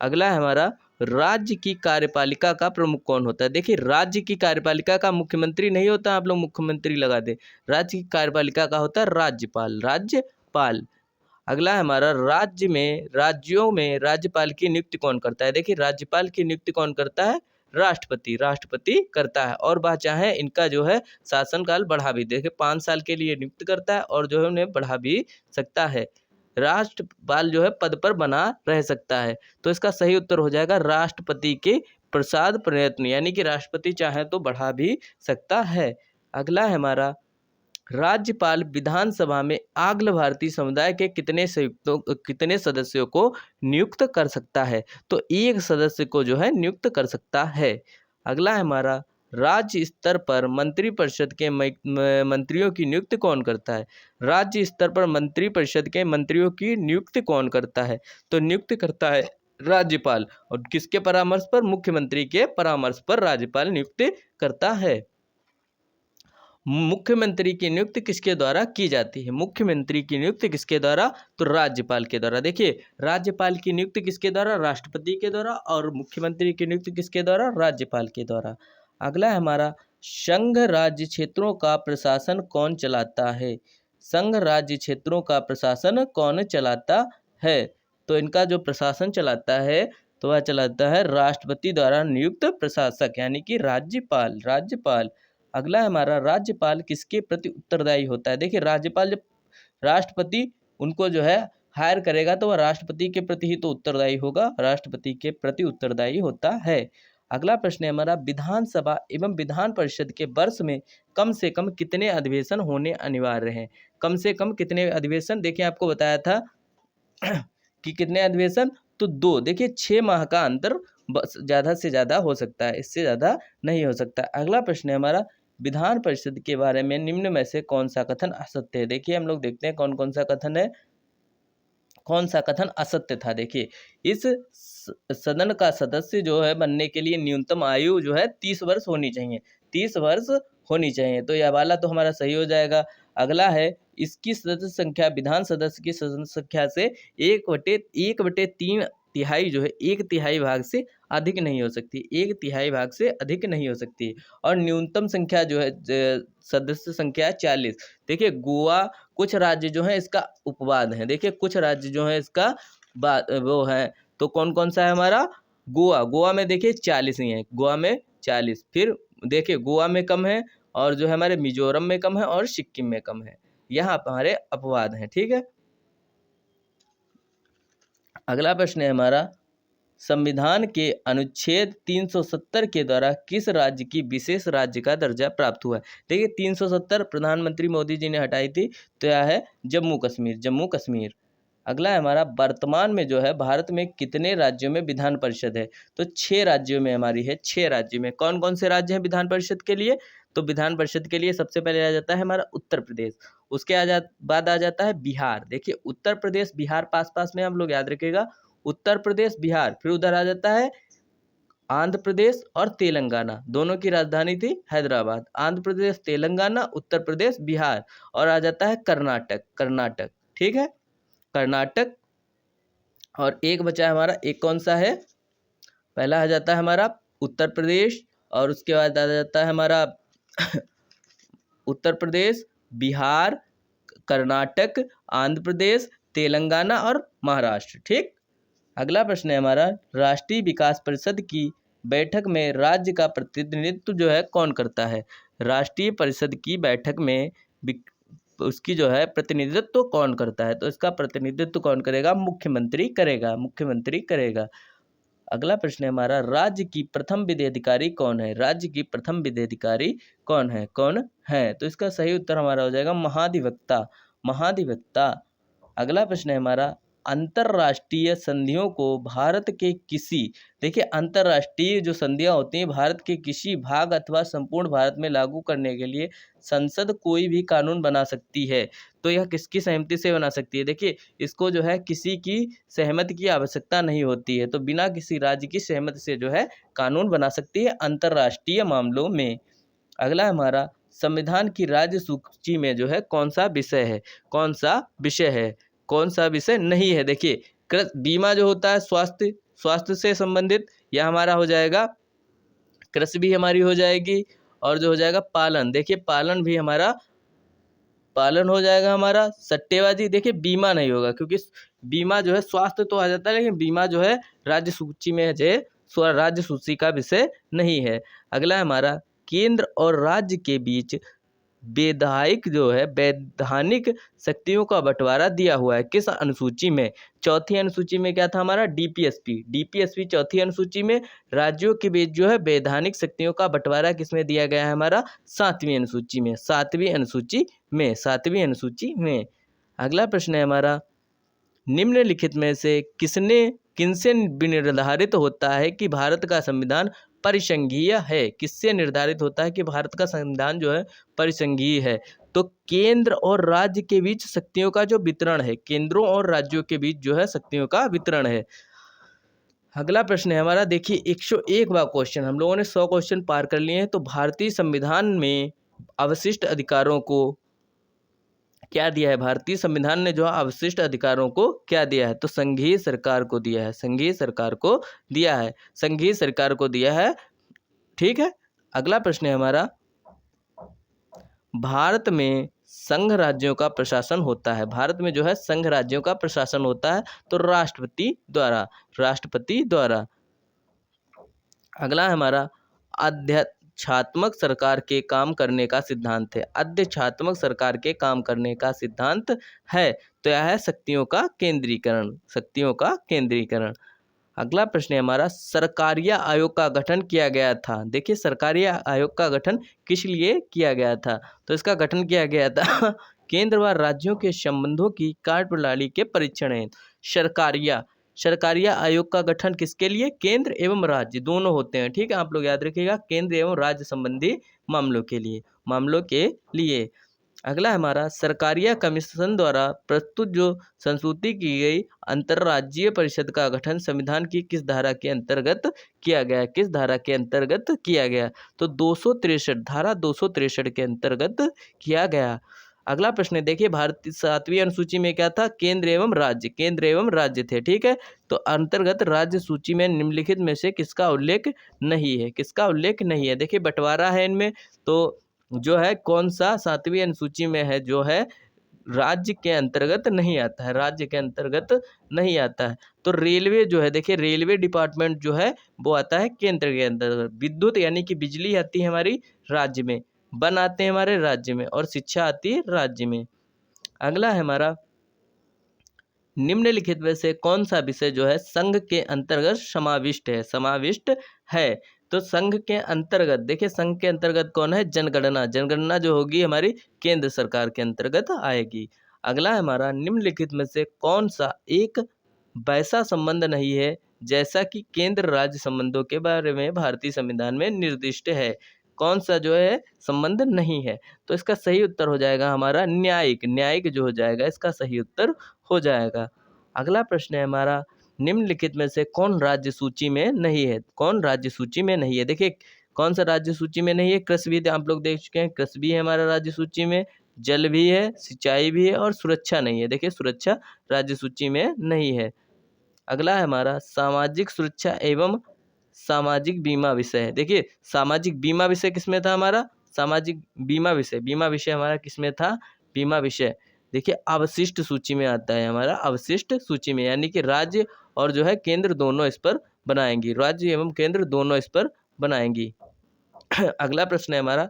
अगला है हमारा, राज्य की कार्यपालिका का प्रमुख कौन होता है? देखिए राज्य की कार्यपालिका का मुख्यमंत्री नहीं होता, आप लोग मुख्यमंत्री लगा दे, राज्य की कार्यपालिका का होता है राज्यपाल, राज्यपाल। अगला है हमारा, राज्यों में राज्यपाल की नियुक्ति कौन करता है? देखिए राज्यपाल की नियुक्ति कौन करता है? राष्ट्रपति, राष्ट्रपति करता है। और वह चाहे इनका जो है शासनकाल बढ़ा भी, देखिए 5 साल के लिए नियुक्त करता है और जो है उन्हें बढ़ा भी सकता है। राष्ट्रपाल जो है पद पर बना रह सकता है। तो इसका सही उत्तर हो जाएगा राष्ट्रपति के प्रसाद प्रयत्न, यानी कि राष्ट्रपति चाहे तो बढ़ा भी सकता है। अगला है हमारा, राज्यपाल विधानसभा में आंग्ल भारतीय समुदाय के कितने सदस्यों को नियुक्त कर सकता है? तो एक सदस्य को जो है नियुक्त कर सकता है। अगला है हमारा, राज्य स्तर पर मंत्रिपरिषद के मंत्रियों की नियुक्ति कौन करता है? राज्य स्तर पर मंत्रिपरिषद के मंत्रियों की नियुक्ति कौन करता है? तो नियुक्ति करता है राज्यपाल। और किसके परामर्श पर? मुख्यमंत्री के परामर्श पर राज्यपाल नियुक्ति करता है। मुख्यमंत्री की नियुक्ति किसके द्वारा की जाती है? मुख्यमंत्री की नियुक्ति किसके द्वारा? तो राज्यपाल के द्वारा। देखिए राज्यपाल की नियुक्ति किसके द्वारा? राष्ट्रपति के द्वारा। और मुख्यमंत्री की नियुक्ति किसके द्वारा? राज्यपाल के द्वारा। अगला है हमारा, संघ राज्य क्षेत्रों का प्रशासन कौन चलाता है? संघ राज्य क्षेत्रों का प्रशासन कौन चलाता है? तो इनका जो प्रशासन चलाता है तो वह चलाता है राष्ट्रपति द्वारा नियुक्त प्रशासक, यानी कि राज्यपाल, राज्यपाल। अगला है हमारा, राज्यपाल किसके प्रति उत्तरदायी होता है? देखिए राज्यपाल जब राष्ट्रपति उनको जो है हायर करेगा तो वह राष्ट्रपति के प्रति ही तो उत्तरदायी होगा, राष्ट्रपति के प्रति उत्तरदायी होता है। अगला प्रश्न है हमारा, विधानसभा एवं विधान परिषद के वर्ष में कम से कम कितने अधिवेशन होने अनिवार्य हैं? कम से कम कितने अधिवेशन? देखिए आपको बताया था कि कितने अधिवेशन? तो 2। देखिए 6 माह का अंतर बस ज़्यादा से ज़्यादा हो सकता है, इससे ज़्यादा नहीं हो सकता। अगला प्रश्न है हमारा, विधान परिषद के बारे में निम्न में से कौन सा कथन असत्य है? देखिए हम लोग देखते हैं कौन कौन सा कथन है, कौन सा कथन असत्य था। देखिए, इस सदन का सदस्य जो है बनने के लिए न्यूनतम आयु जो है 30 वर्ष होनी चाहिए, 30 वर्ष होनी चाहिए। तो यह वाला तो हमारा सही हो जाएगा। अगला है, इसकी सदस्य संख्या विधान सदस्य की सदस्य संख्या से 1/3 तिहाई जो है 1/3 भाग से अधिक नहीं हो सकती, 1/3 भाग से अधिक नहीं हो सकती। और न्यूनतम संख्या जो है सदस्य संख्या 40। देखिए गोवा, कुछ राज्य जो है इसका उपवाद है, देखिए कुछ राज्य जो है इसका वो है, तो कौन कौन सा है हमारा? गोवा, गोवा में देखिए 40 ही है, गोवा में 40। फिर देखिए गोवा में कम है और जो है हमारे मिजोरम में कम है और सिक्किम में कम है, यहाँ हमारे अपवाद हैं। ठीक है, अगला प्रश्न है हमारा, संविधान के अनुच्छेद 370 के द्वारा किस राज्य की विशेष राज्य का दर्जा प्राप्त हुआ है? देखिए 370 प्रधानमंत्री मोदी जी ने हटाई थी, तो यह है जम्मू कश्मीर, जम्मू कश्मीर। अगला है हमारा, वर्तमान में जो है भारत में कितने राज्यों में विधान परिषद है? तो 6 राज्यों में हमारी है, 6 राज्यों में। कौन कौन से राज्य हैं विधान परिषद के लिए? तो विधान परिषद के लिए सबसे पहले आ जाता है हमारा उत्तर प्रदेश, उसके बाद आ जाता है बिहार। देखिए उत्तर प्रदेश बिहार पास पास में, हम लोग याद रखिएगा, उत्तर प्रदेश बिहार। फिर उधर आ जाता है आंध्र प्रदेश और तेलंगाना, दोनों की राजधानी थी हैदराबाद। आंध्र प्रदेश, तेलंगाना, उत्तर प्रदेश, बिहार। और आ जाता है कर्नाटक, कर्नाटक। ठीक है, कर्नाटक। और एक बचा है हमारा, एक कौन सा है? पहला आ जाता है हमारा उत्तर प्रदेश, और उसके बाद आ जाता है हमारा उत्तर प्रदेश, बिहार, कर्नाटक, आंध्र प्रदेश, तेलंगाना और महाराष्ट्र। ठीक, अगला प्रश्न है हमारा, राष्ट्रीय विकास परिषद की बैठक में राज्य का प्रतिनिधित्व जो है कौन करता है? राष्ट्रीय परिषद की बैठक में उसकी जो है प्रतिनिधित्व कौन करता है? तो इसका प्रतिनिधित्व कौन करेगा? मुख्यमंत्री करेगा, मुख्यमंत्री करेगा। अगला प्रश्न है हमारा, राज्य की प्रथम विधि कौन है? राज्य की प्रथम विधि कौन है? कौन है? तो इसका सही उत्तर हमारा हो जाएगा महाधिवक्ता। महाधिवक्ता। अगला प्रश्न है हमारा, अंतर्राष्ट्रीय संधियों को भारत के किसी, देखिए अंतर्राष्ट्रीय जो संधियां होती हैं भारत के किसी भाग अथवा संपूर्ण भारत में लागू करने के लिए संसद कोई भी कानून बना सकती है। तो यह किसकी सहमति से बना सकती है? देखिए इसको जो है किसी की सहमति की आवश्यकता नहीं होती है, तो बिना किसी राज्य की सहमति से जो है कानून बना सकती है अंतर्राष्ट्रीय मामलों में। अगला हमारा, संविधान की राज्य सूची में जो है कौन सा विषय है? कौन सा विषय है? कौन सा विषय नहीं है? देखिए बीमा जो होता है स्वास्थ्य, स्वास्थ्य से संबंधित, यह हमारा हो जाएगा। कृषि भी हमारी हो जाएगी, और जो हो जाएगा पालन, देखिए पालन भी हमारा, पालन हो जाएगा हमारा। सट्टेबाजी, देखिए बीमा नहीं होगा, क्योंकि बीमा जो है स्वास्थ्य तो आ जाता है, लेकिन बीमा जो है राज्य सूची में है, राज्य सूची का विषय नहीं है। अगला है हमारा, केंद्र और राज्य के बीच वैधानिक जो है वैधानिक शक्तियों का बंटवारा दिया हुआ है किस अनुसूची में? चौथी अनुसूची में क्या था हमारा? डीपीएसपी। डीपीएसपी चौथी अनुसूची में। राज्यों के बीच जो है वैधानिक शक्तियों का बंटवारा किसमें दिया गया है हमारा? सातवीं अनुसूची में। सातवीं अनुसूची में। सातवीं अनुसूची में। अगला प्रश्न है हमारा, निम्नलिखित में से किनसे निर्धारित होता है कि भारत का संविधान परिसंघीय है? किससे निर्धारित होता है कि भारत का संविधान जो है परिसंघीय है? तो केंद्र और राज्य के बीच शक्तियों का जो वितरण है, केंद्रों और राज्यों के बीच जो है शक्तियों का वितरण है। अगला प्रश्न है हमारा, देखिए 101वां क्वेश्चन, हम लोगों ने 100 क्वेश्चन पार कर लिए हैं। तो भारतीय संविधान में अवशिष्ट अधिकारों को क्या दिया है? भारतीय संविधान ने जो अवशिष्ट अधिकारों को क्या दिया है? तो संघीय सरकार को दिया है। संघीय सरकार को दिया है। संघीय सरकार को दिया है। ठीक है। अगला प्रश्न है हमारा, भारत में संघ राज्यों का प्रशासन होता है। भारत में जो है संघ राज्यों का प्रशासन होता है, तो राष्ट्रपति द्वारा। राष्ट्रपति द्वारा। अगला है हमारा, अध्यक्षात्मक सरकार के काम करने का सिद्धांत है। अध्यक्षात्मक सरकार के काम करने का सिद्धांत है, तो यह है शक्तियों का केंद्रीकरण। शक्तियों का केंद्रीकरण। अगला प्रश्न है हमारा, सरकारिया आयोग का गठन किया गया था। देखिए सरकारिया आयोग का गठन किस लिए किया गया था? तो इसका गठन किया गया था केंद्र व राज्यों के संबंधों की कार्यप्रणाली के परीक्षण हेतु। सरकारिया आयोग का गठन किसके लिए? केंद्र एवं राज्य दोनों होते हैं। ठीक है, आप लोग याद रखिएगा, केंद्र एवं राज्य संबंधी मामलों के लिए। अगला हमारा, सरकारिया कमीशन द्वारा प्रस्तुत जो संशोधित की गई अंतर्राज्यीय परिषद का गठन संविधान की किस धारा के अंतर्गत किया गया? किस धारा के अंतर्गत किया गया? तो 263, धारा 263 के अंतर्गत किया गया। अगला प्रश्न है, देखिए भारत सातवीं अनुसूची में क्या था? केंद्र एवं राज्य। केंद्र एवं राज्य थे। ठीक है, तो अंतर्गत राज्य सूची में निम्नलिखित में से किसका उल्लेख नहीं है? किसका उल्लेख नहीं है? देखिए बंटवारा है इनमें, तो जो है कौन सा सातवीं अनुसूची में है जो है राज्य के अंतर्गत नहीं आता है। राज्य के अंतर्गत नहीं आता है। तो रेलवे जो है, देखिए रेलवे डिपार्टमेंट जो है वो आता है केंद्र के अंतर्गत। विद्युत यानी कि बिजली आती है हमारी राज्य में। वन आते हैं हमारे राज्य में, और शिक्षा आती है राज्य में। अगला है हमारा, निम्नलिखित में से कौन सा विषय जो है संघ के अंतर्गत समाविष्ट है? समाविष्ट है। तो संघ के अंतर्गत, देखिए संघ के अंतर्गत कौन है? जनगणना। जनगणना जो होगी हमारी केंद्र सरकार के अंतर्गत आएगी। अगला है हमारा, निम्नलिखित में से कौन सा एक वैसा संबंध नहीं है जैसा कि केंद्र राज्य संबंधों के बारे में भारतीय संविधान में निर्दिष्ट है? कौन सा जो है संबंध नहीं है? तो इसका सही उत्तर हो जाएगा हमारा न्यायिक। न्यायिक जो हो जाएगा इसका सही उत्तर हो जाएगा। अगला प्रश्न है हमारा, निम्नलिखित में से कौन राज्य सूची में नहीं है? कौन राज्य सूची में नहीं है? देखिए कौन सा राज्य सूची में नहीं है? कृषि भी आप लोग देख चुके हैं, कृषि भी है हमारा राज्य सूची में, जल भी है, सिंचाई भी है, और सुरक्षा नहीं है। देखिए सुरक्षा राज्य सूची में नहीं है। अगला है हमारा, सामाजिक सुरक्षा एवं सामाजिक बीमा विषय। देखिए सामाजिक बीमा विषय किसमें था हमारा? सामाजिक बीमा विषय हमारा किसमें था? बीमा विषय देखिए अवशिष्ट सूची में आता है हमारा, अवशिष्ट सूची में, यानी कि राज्य और जो है केंद्र दोनों इस पर बनाएंगी। राज्य एवं केंद्र दोनों इस पर बनाएंगी। अगला प्रश्न है हमारा,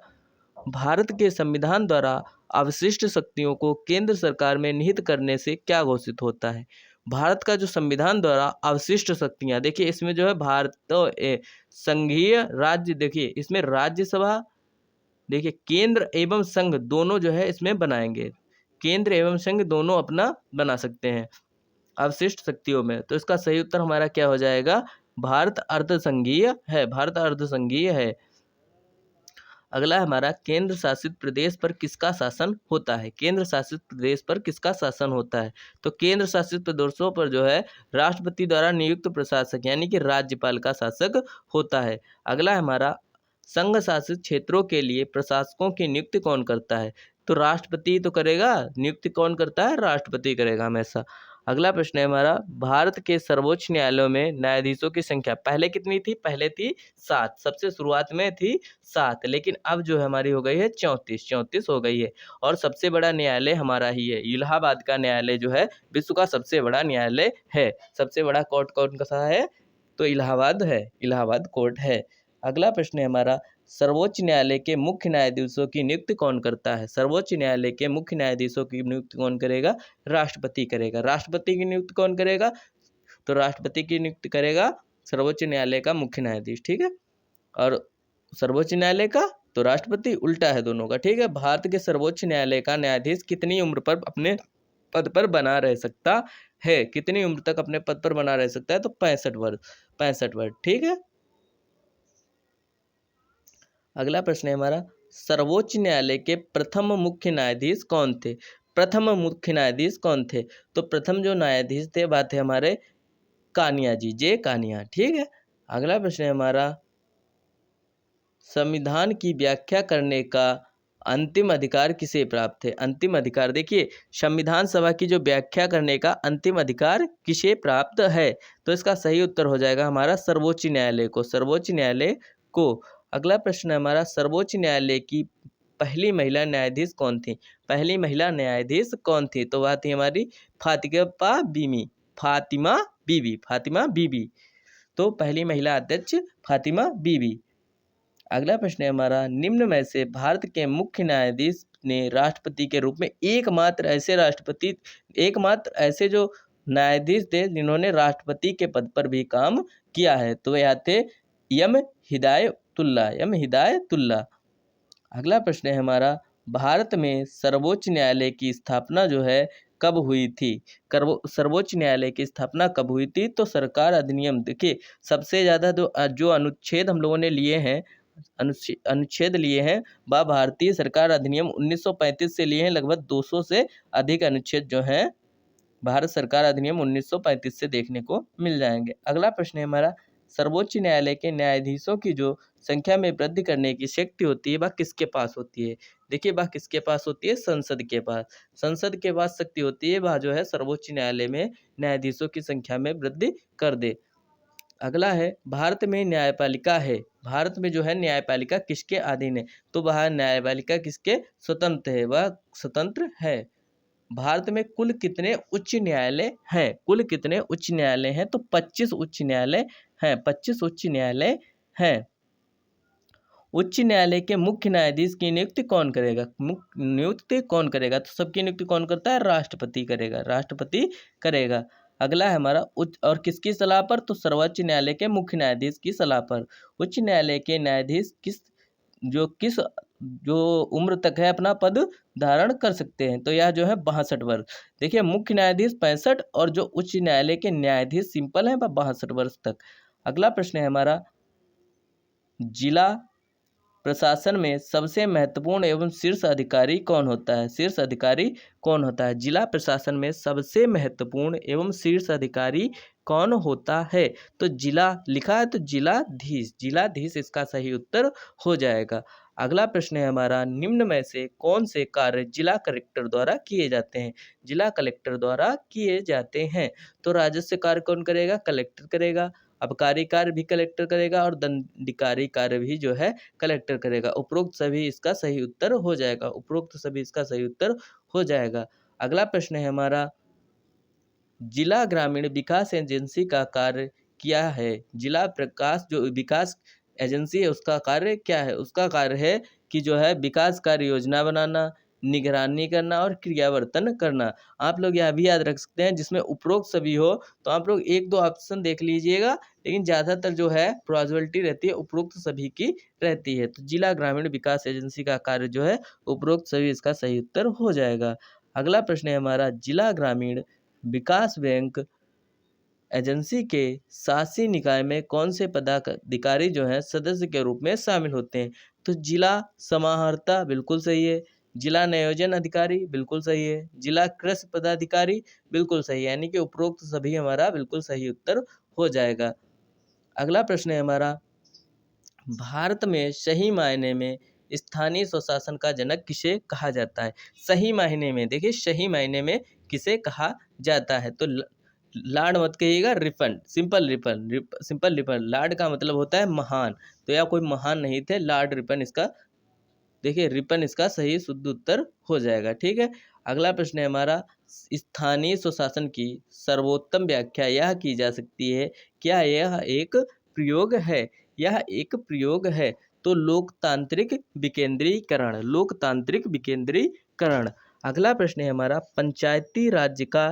भारत के संविधान द्वारा अवशिष्ट शक्तियों को केंद्र सरकार में निहित करने से क्या घोषित होता है? भारत का जो संविधान द्वारा अवशिष्ट शक्तियाँ, देखिए इसमें जो है भारत तो संघीय राज्य, देखिए इसमें राज्यसभा, देखिए केंद्र एवं संघ दोनों जो है इसमें बनाएंगे, केंद्र एवं संघ दोनों अपना बना सकते हैं अवशिष्ट शक्तियों में। तो इसका सही उत्तर हमारा क्या हो जाएगा, भारत अर्धसंघीय है, भारत अर्धसंघीय है। अगला हमारा केंद्र शासित प्रदेश पर किसका शासन होता है, केंद्र शासित प्रदेश पर किसका शासन होता है। तो केंद्र शासित प्रदेशों पर जो है राष्ट्रपति द्वारा नियुक्त प्रशासक यानी कि राज्यपाल का शासक होता है। अगला हमारा संघ शासित क्षेत्रों के लिए प्रशासकों की नियुक्ति कौन करता है, तो राष्ट्रपति तो करेगा, नियुक्ति कौन करता है, राष्ट्रपति करेगा हमेशा। अगला प्रश्न है हमारा, भारत के सर्वोच्च न्यायालयों में न्यायाधीशों की संख्या पहले कितनी थी, पहले थी 7, सबसे शुरुआत में थी 7, लेकिन अब जो है हमारी हो गई है 34 हो गई है। और सबसे बड़ा न्यायालय हमारा ही है, इलाहाबाद का न्यायालय जो है विश्व का सबसे बड़ा न्यायालय है। सबसे बड़ा कोर्ट कौन सा है, तो इलाहाबाद है, इलाहाबाद कोर्ट है। अगला प्रश्न है हमारा, सर्वोच्च न्यायालय के मुख्य न्यायाधीशों की नियुक्ति कौन करता है, सर्वोच्च न्यायालय के मुख्य न्यायाधीशों की नियुक्ति कौन करेगा, राष्ट्रपति करेगा। राष्ट्रपति की नियुक्ति कौन करेगा, तो राष्ट्रपति की नियुक्ति करेगा सर्वोच्च न्यायालय का मुख्य न्यायाधीश, ठीक है। और सर्वोच्च न्यायालय का तो राष्ट्रपति, उल्टा है दोनों का, ठीक है। भारत के सर्वोच्च न्यायालय का न्यायाधीश कितनी उम्र पर अपने पद पर बना रह सकता है, कितनी उम्र तक अपने पद पर बना रह सकता है, तो 65 वर्ष, 65 वर्ष, ठीक है। अगला प्रश्न है हमारा, सर्वोच्च न्यायालय के प्रथम मुख्य न्यायाधीश कौन थे, प्रथम मुख्य न्यायाधीश कौन थे, तो प्रथम जो न्यायाधीश थे वह थे हमारे कानिया जी, जे कानिया, ठीक है। अगला प्रश्न है हमारा, संविधान की व्याख्या करने का अंतिम अधिकार किसे प्राप्त है, अंतिम अधिकार, देखिए संविधान सभा की जो व्याख्या करने का अंतिम अधिकार किसे प्राप्त है, तो इसका सही उत्तर हो जाएगा हमारा सर्वोच्च न्यायालय को, सर्वोच्च न्यायालय को। अगला प्रश्न है हमारा, सर्वोच्च न्यायालय की पहली महिला न्यायाधीश कौन थी, पहली महिला न्यायाधीश कौन थी, तो वह थी हमारी फातिमा बीबी, फातिमा बीबी, फातिमा बीबी, तो पहली महिला अध्यक्ष फातिमा बीबी। अगला प्रश्न है हमारा, निम्न में से भारत के मुख्य न्यायाधीश ने राष्ट्रपति के रूप में एकमात्र ऐसे जो न्यायाधीश थे जिन्होंने राष्ट्रपति के पद पर भी काम किया है, तो यह थे एम हिदायतुल्लाह, एम हिदायतुल्लाह। अगला प्रश्न है हमारा, भारत में सर्वोच्च न्यायालय की स्थापना जो है कब हुई थी, सर्वोच्च न्यायालय की स्थापना कब हुई थी, तो सरकार अधिनियम, देखिए सबसे ज़्यादा जो अनुच्छेद हम लोगों ने लिए हैं, अनुच्छेद लिए हैं वह भारतीय सरकार अधिनियम 1935 से लिए हैं, लगभग 200 से अधिक अनुच्छेद जो हैं भारत सरकार अधिनियम 1935 से देखने को मिल जाएंगे। अगला प्रश्न है हमारा, सर्वोच्च न्यायालय के न्यायाधीशों की जो संख्या में वृद्धि करने की शक्ति होती है वह किसके पास होती है, देखिए वह किसके पास होती है, संसद के पास, संसद के पास शक्ति होती है, वह जो है सर्वोच्च न्यायालय में न्यायाधीशों की संख्या में वृद्धि कर दे। अगला है, भारत में न्यायपालिका है, भारत में जो है न्यायपालिका किसके अधीन है, तो वह न्यायपालिका किसके स्वतंत्र है, वह स्वतंत्र है। भारत में कुल कितने उच्च न्यायालय हैं, कुल कितने उच्च न्यायालय हैं, तो 25 उच्च न्यायालय हैं, 25 उच्च न्यायालय हैं। उच्च न्यायालय के मुख्य न्यायाधीश की नियुक्ति कौन करेगा, नियुक्ति कौन करेगा, तो सबकी नियुक्ति कौन करता है, राष्ट्रपति करेगा, राष्ट्रपति करेगा। अगला है हमारा, उच्च और किसकी सलाह पर, तो सर्वोच्च न्यायालय के मुख्य न्यायाधीश की सलाह पर। उच्च न्यायालय के न्यायाधीश किस जो उम्र तक है अपना पद धारण कर सकते हैं, तो यह जो है 62 वर्ष, देखिए मुख्य न्यायाधीश 65 और जो उच्च न्यायालय के न्यायाधीश सिंपल हैं वह 62 वर्ष तक। अगला प्रश्न है हमारा, जिला प्रशासन में सबसे महत्वपूर्ण एवं शीर्ष अधिकारी कौन होता है, शीर्ष अधिकारी कौन होता है, जिला प्रशासन में सबसे महत्वपूर्ण एवं शीर्ष अधिकारी कौन होता है, तो जिला लिखा है तो जिलाधीश, जिलाधीश इसका सही उत्तर हो जाएगा। अगला प्रश्न है हमारा, निम्न में से कौन से कार्य जिला कलेक्टर द्वारा किए जाते हैं, जिला कलेक्टर द्वारा किए जाते हैं, तो राजस्व कार्य कौन करेगा, कलेक्टर करेगा, आबकारी कार्य भी कलेक्टर करेगा और दंडाधिकारी कार्य भी जो है कलेक्टर करेगा। उपरोक्त सभी इसका सही उत्तर हो जाएगा, उपरोक्त सभी इसका सही उत्तर हो जाएगा। अगला प्रश्न है हमारा, जिला ग्रामीण विकास एजेंसी का कार्य क्या है, जिला प्रकाश जो विकास एजेंसी है उसका कार्य क्या है, उसका कार्य है कि जो है विकास कार्य योजना बनाना, निगरानी करना और क्रियावर्तन करना। आप लोग यह भी याद रख सकते हैं, जिसमें उपरोक्त सभी हो तो आप लोग 1-2 ऑप्शन देख लीजिएगा, लेकिन ज़्यादातर जो है प्रोबेबिलिटी रहती है उपरोक्त सभी की रहती है। तो जिला ग्रामीण विकास एजेंसी का कार्य जो है उपरोक्त सभी, इसका सही उत्तर हो जाएगा। अगला प्रश्न है हमारा, जिला ग्रामीण विकास बैंक एजेंसी के शासी निकाय में कौन से पदाधिकारी जो हैं सदस्य के रूप में शामिल होते हैं? तो जिला समाहर्ता बिल्कुल सही है, जिला नियोजन अधिकारी बिल्कुल सही है, जिला कृषि पदाधिकारी बिल्कुल सही है, यानी कि उपरोक्त सभी हमारा बिल्कुल सही उत्तर हो जाएगा। अगला प्रश्न है हमारा, भारत में सही मायने में स्थानीय स्वशासन का जनक किसे कहा जाता है? सही मायने में, देखिए सही मायने में किसे कहा जाता है? तो लार्ड मत कहिएगा, रिपन, सिंपल रिपन। लार्ड का मतलब होता है महान, तो यह कोई महान नहीं थे, लॉर्ड रिपन इसका, देखिए रिपन इसका सही शुद्ध उत्तर हो जाएगा। ठीक है। अगला प्रश्न है हमारा, स्थानीय स्वशासन की सर्वोत्तम व्याख्या यह की जा सकती है, क्या यह एक प्रयोग है? यह एक प्रयोग है। तो लोकतांत्रिक विकेंद्रीकरण, लोकतांत्रिक विकेंद्रीकरण। अगला प्रश्न है हमारा, पंचायती राज्य का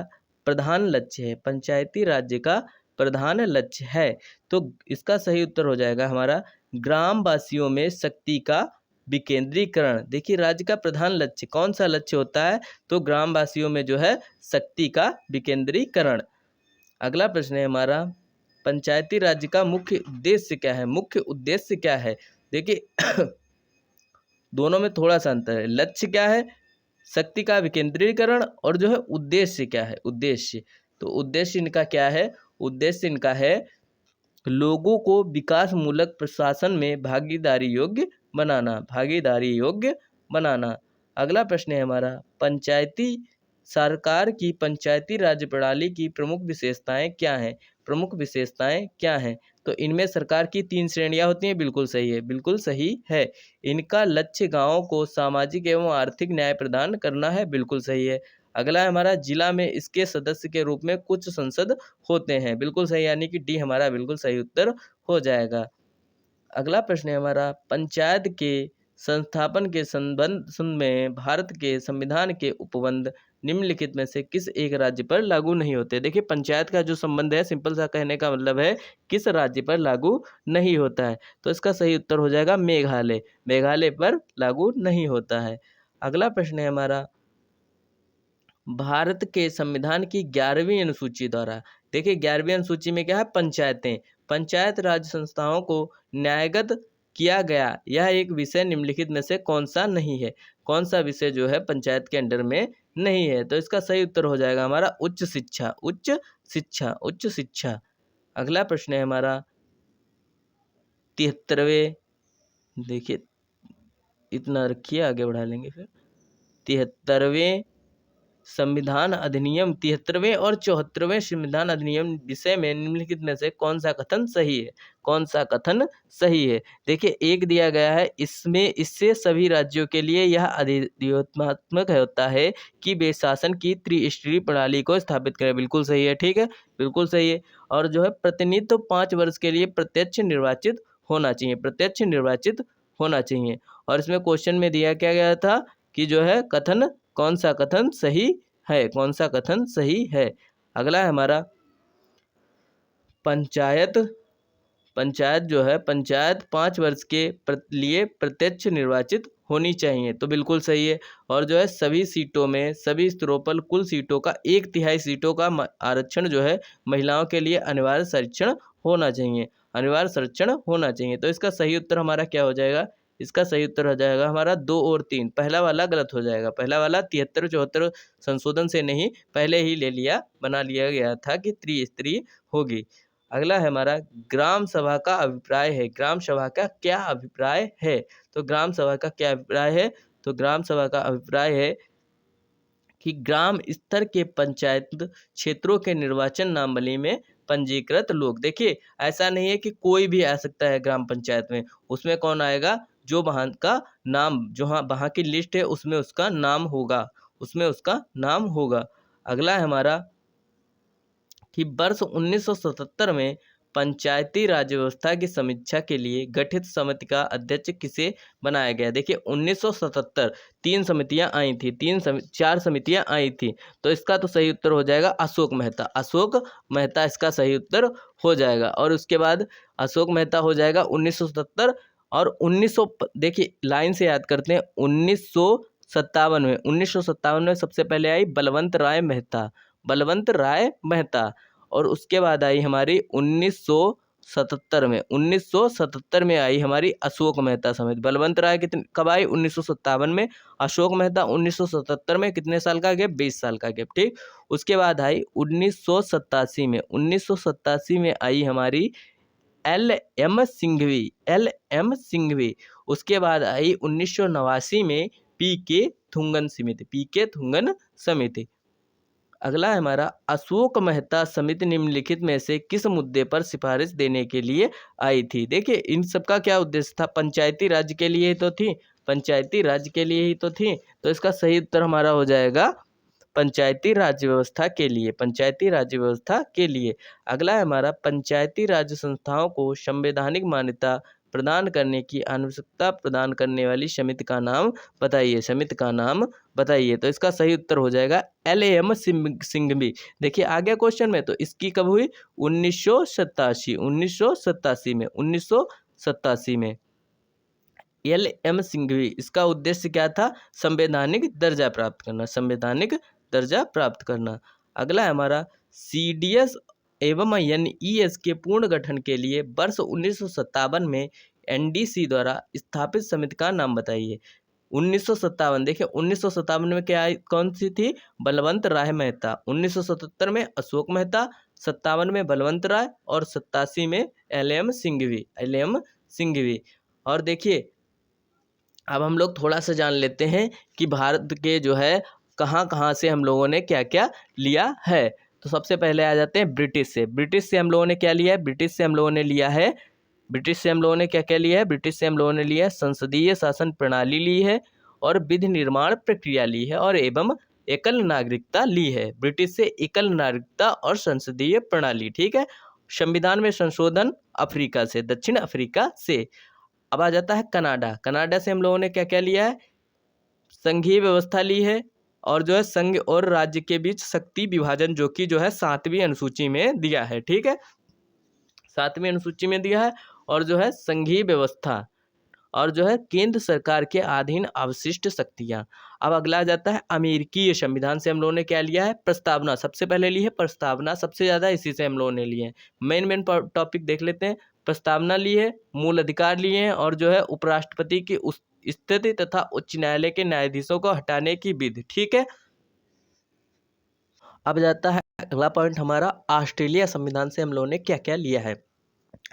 प्रधान लक्ष्य है, पंचायती राज्य का प्रधान लक्ष्य है। तो इसका सही उत्तर हो जाएगा हमारा, ग्रामवासियों में शक्ति का विकेंद्रीकरण। देखिए राज्य का प्रधान लक्ष्य कौन सा लक्ष्य होता है? तो ग्रामवासियों में जो है शक्ति का विकेंद्रीकरण। अगला प्रश्न है हमारा, पंचायती राज्य का मुख्य उद्देश्य क्या है? मुख्य उद्देश्य क्या है? देखिए दोनों में थोड़ा सा अंतर है। लक्ष्य क्या है? शक्ति का विकेंद्रीकरण, और जो है उद्देश्य क्या है? उद्देश्य, तो उद्देश्य इनका क्या है? उद्देश्य इनका है लोगों को विकास मूलक प्रशासन में भागीदारी योग्य बनाना, भागीदारी योग्य बनाना। अगला प्रश्न है हमारा, पंचायती सरकार की पंचायती राज प्रणाली की प्रमुख विशेषताएं क्या हैं? प्रमुख विशेषताएं क्या हैं? तो इनमें सरकार की 3 श्रेणियां होती हैं, बिल्कुल सही है, बिल्कुल सही है। इनका लक्ष्य गांवों को सामाजिक एवं आर्थिक न्याय प्रदान करना है, बिल्कुल सही है। अगला है हमारा, जिला में इसके सदस्य के रूप में कुछ संसद होते हैं, बिल्कुल सही, यानी कि डी हमारा बिल्कुल सही उत्तर हो जाएगा। अगला प्रश्न है हमारा, पंचायत के संस्थापन के संबंध में भारत के संविधान के उपबंध निम्नलिखित में से किस एक राज्य पर लागू नहीं होते? देखिए पंचायत का जो संबंध है, सिंपल सा कहने का मतलब है किस राज्य पर लागू नहीं होता है? तो इसका सही उत्तर हो जाएगा मेघालय, मेघालय पर लागू नहीं होता है। अगला प्रश्न है हमारा, भारत के संविधान की 11वीं अनुसूची द्वारा, देखिए 11वीं अनुसूची में क्या है? पंचायतें, पंचायत राज संस्थाओं को न्यायगत किया गया यह एक विषय निम्नलिखित में से कौन सा नहीं है? कौन सा विषय जो है पंचायत के अंडर में नहीं है? तो इसका सही उत्तर हो जाएगा हमारा उच्च शिक्षा, उच्च शिक्षा, उच्च शिक्षा। अगला प्रश्न है हमारा 73वें, देखिए इतना रखिए, आगे बढ़ा लेंगे फिर। 73वें संविधान अधिनियम, 73वें और 74वें संविधान अधिनियम विषय में निम्नलिखित में से कौन सा कथन सही है? कौन सा कथन सही है? देखिए एक दिया गया है, इसमें इससे सभी राज्यों के लिए यह अधिनियमात्मक होता है कि वे शासन की त्रिस्तरीय प्रणाली को स्थापित करें, बिल्कुल सही है। ठीक है, बिल्कुल सही है। और जो है प्रतिनिधित्व 5 वर्ष के लिए प्रत्यक्ष निर्वाचित होना चाहिए, प्रत्यक्ष निर्वाचित होना चाहिए। और इसमें क्वेश्चन में दिया क्या गया था कि जो है कथन, कौन सा कथन सही है? कौन सा कथन सही है? अगला है हमारा, पंचायत, पंचायत जो है, पंचायत 5 वर्ष के लिए प्रत्यक्ष निर्वाचित होनी चाहिए, तो बिल्कुल सही है। और जो है सभी सीटों में, सभी स्तरों पर कुल सीटों का 1/3 सीटों का आरक्षण जो है महिलाओं के लिए अनिवार्य संरक्षण होना चाहिए, अनिवार्य संरक्षण होना चाहिए। तो इसका सही उत्तर हमारा क्या हो जाएगा? इसका सही उत्तर हो जाएगा हमारा 2 और 3, पहला वाला गलत हो जाएगा। पहला वाला 73-74 संशोधन से नहीं, पहले ही ले लिया, बना लिया गया था कि त्रिस्तरीय होगी। अगला है हमारा, ग्राम सभा का अभिप्राय है, ग्राम सभा का क्या अभिप्राय है? तो ग्राम सभा का क्या अभिप्राय है? तो ग्राम सभा का अभिप्राय है कि ग्राम स्तर के पंचायत क्षेत्रों के निर्वाचन नामावली में पंजीकृत लोग, देखिए ऐसा नहीं है कि कोई भी आ सकता है ग्राम पंचायत में, उसमें कौन आएगा? जो वहाँ का नाम, जो वहाँ की लिस्ट है उसमें उसका नाम होगा, उसमें उसका नाम होगा। अगला है हमारा कि वर्ष 1977 में पंचायती राज व्यवस्था की समीक्षा के लिए गठित समिति का अध्यक्ष किसे बनाया गया? देखिए 1977 तीन समितियां आई थी, चार समितियां आई थी, तो इसका तो सही उत्तर हो जाएगा अशोक मेहता। अशोक मेहता इसका सही उत्तर हो जाएगा। और उसके बाद अशोक मेहता हो जाएगा 1977। और 1900 देखिए लाइन से याद करते हैं, 1957 में सबसे पहले आई बलवंत राय मेहता, बलवंत राय मेहता। और उसके बाद आई हमारी 1977 में आई हमारी अशोक मेहता समिति। बलवंत राय कब आई? 1957 में। अशोक मेहता 1977 में। कितने साल का गैप? 20 साल का गैप, ठीक। उसके बाद आई 1987 में आई हमारी LM सिंघवी। उसके बाद आई 1989 में PK थुंगन समिति। अगला है हमारा अशोक मेहता समिति निम्नलिखित में से किस मुद्दे पर सिफारिश देने के लिए आई थी? देखिए इन सबका क्या उद्देश्य था? पंचायती राज के लिए ही तो थी, पंचायती राज के लिए ही तो थी। तो इसका सही उत्तर हमारा हो जाएगा पंचायती राज व्यवस्था के लिए, पंचायती राज व्यवस्था के लिए। अगला है हमारा पंचायती राज संस्थाओं को संवैधानिक मान्यता प्रदान करने की आवश्यकता प्रदान करने वाली समिति का नाम बताइए, समिति का नाम बताइए। तो इसका सही उत्तर हो जाएगा LM सिंघवी। देखिए आ गया क्वेश्चन में, तो इसकी कब हुई? 1987 में LM सिंघवी। इसका उद्देश्य क्या था? संवैधानिक दर्जा प्राप्त करना, संवैधानिक दर्जा प्राप्त करना। अगला है हमारा CDS एवं NES के पूर्ण गठन के लिए वर्ष 1957 में NDC द्वारा स्थापित समिति का नाम बताइए। 1957, देखिए 1957 में क्या आई? कौन सी थी? बलवंत राय मेहता। 1977 में अशोक मेहता, 57 में बलवंत राय और 87 में LM सिंघवी। और देखिए अब हम लोग थोड़ा सा जान लेते हैं कि भारत के जो है कहाँ कहाँ से हम लोगों ने क्या क्या लिया है। तो सबसे पहले आ जाते हैं ब्रिटिश से। ब्रिटिश से हम लोगों ने क्या लिया है? ब्रिटिश से हम लोगों ने लिया है, ब्रिटिश से हम लोगों ने क्या क्या लिया है? ब्रिटिश से हम लोगों ने लिया है संसदीय शासन प्रणाली ली है, और विधि निर्माण प्रक्रिया ली है, और एवं एकल नागरिकता ली है। ब्रिटिश से एकल नागरिकता और संसदीय प्रणाली, ठीक है। संविधान में संशोधन अफ्रीका से, दक्षिण अफ्रीका से। अब आ जाता है कनाडा। कनाडा से हम लोगों ने क्या क्या लिया है? संघीय व्यवस्था ली है, और जो है संघ और राज्य के बीच शक्ति विभाजन जो कि जो है 7वीं अनुसूची में दिया है, ठीक है, 7वीं अनुसूची में दिया है। और जो है संघीय व्यवस्था, और जो है केंद्र सरकार के अधीन अवशिष्ट शक्तियां। अब अगला आ जाता है अमेरिकी संविधान से हम लोगों ने क्या लिया है? प्रस्तावना सबसे पहले ली है, प्रस्तावना सबसे ज़्यादा इसी से हम लोगों ने लिए हैं। मेन टॉपिक देख लेते हैं। प्रस्तावना ली है, मूल अधिकार लिए हैं, और जो है उपराष्ट्रपति की उस स्थिति तथा उच्च न्यायालय के न्यायाधीशों को हटाने की विधि, ठीक है। अब जाता है अगला पॉइंट हमारा ऑस्ट्रेलिया संविधान से हम लोगों ने क्या क्या लिया है।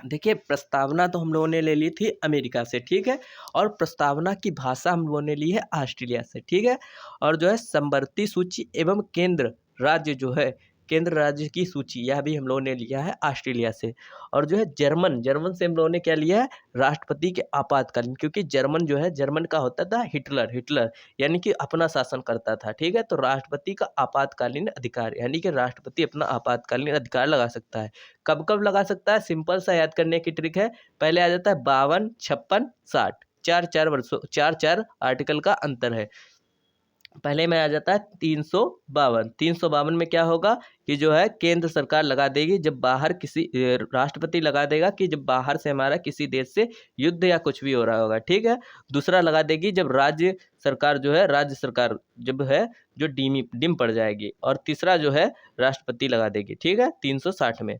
देखिए प्रस्तावना तो हम लोगों ने ले ली थी अमेरिका से, ठीक है, और प्रस्तावना की भाषा हम लोगों ने ली है ऑस्ट्रेलिया से, ठीक है। और जो है समवर्ती सूची एवं केंद्र राज्य जो है, केंद्र राज्य की सूची, यह भी हम लोगों ने लिया है ऑस्ट्रेलिया से। और जो है जर्मन से हम लोगों ने क्या लिया है? राष्ट्रपति के आपातकालीन, क्योंकि जर्मन जो है, जर्मन का होता था हिटलर यानी कि अपना शासन करता था, ठीक है। तो राष्ट्रपति का आपातकालीन अधिकार, यानी कि राष्ट्रपति अपना आपातकालीन अधिकार लगा सकता है। कब कब लगा सकता है? सिंपल सा याद करने की ट्रिक है। पहले आ जाता है 52, 56, 60, 4 आर्टिकल का अंतर है। पहले में आ जाता है 352 में क्या होगा कि जो है केंद्र सरकार लगा देगी जब बाहर किसी राष्ट्रपति लगा देगा कि जब बाहर से हमारा किसी देश से युद्ध या कुछ भी हो रहा होगा, ठीक है। दूसरा लगा देगी जब राज्य सरकार जब है जो डिम पड़ जाएगी। और तीसरा जो है राष्ट्रपति लगा देगी, ठीक है, 360 में।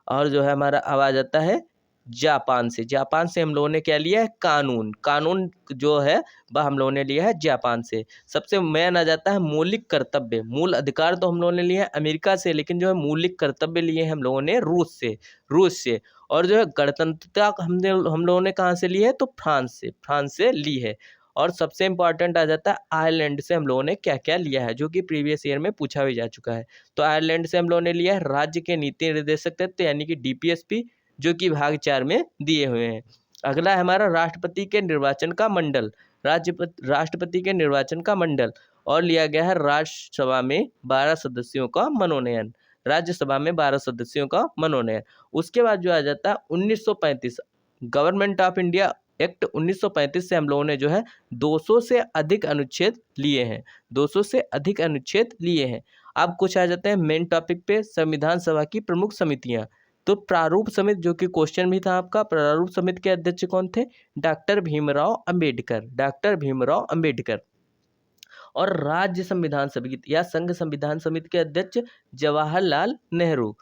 और जो है हमारा अब आ जाता है जापान से हम लोगों ने क्या लिया है? कानून जो है वह हम लोगों ने लिया है जापान से। सबसे मेन आ जाता है मौलिक कर्तव्य। मूल अधिकार तो हम लोगों ने लिए हैं अमेरिका से, लेकिन जो है मौलिक कर्तव्य लिए हैं हम लोगों ने रूस से। और जो है गणतंत्रता हम लोगों ने कहाँ से ली है? तो फ्रांस से ली है। और सबसे इम्पॉर्टेंट आ जाता है आयरलैंड से हम लोगों ने क्या क्या लिया है, जो कि प्रीवियस ईयर में पूछा भी जा चुका है। तो आयरलैंड से हम लोगों ने लिया है राज्य के नीति निर्देशक तत्व, यानी कि DPSP, जो कि भाग 4 में दिए हुए हैं। अगला है हमारा राष्ट्रपति के निर्वाचन का मंडल, राष्ट्रपति के निर्वाचन का मंडल। और लिया गया है राज्यसभा में 12 सदस्यों का मनोनयन। राज्यसभा में 12 सदस्यों का मनोनयन। उसके बाद जो आ जाता है 1935 गवर्नमेंट ऑफ इंडिया एक्ट 1935 से हम लोगों ने जो है 200 से अधिक अनुच्छेद लिए हैं, 200 से अधिक अनुच्छेद लिए हैं। अब कुछ आ जाते हैं मेन टॉपिक पे, संविधान सभा की प्रमुख समितियां। तो प्रारूप समिति, जो कि क्वेश्चन भी था आपका, प्रारूप समिति के अध्यक्ष कौन थे? Doctor Bhimrao Ambedkar, doctor Bhimrao Ambedkar. और राज्य संविधान समिति या संघ संविधान समिति के अध्यक्ष जवाहरलाल नेहरू।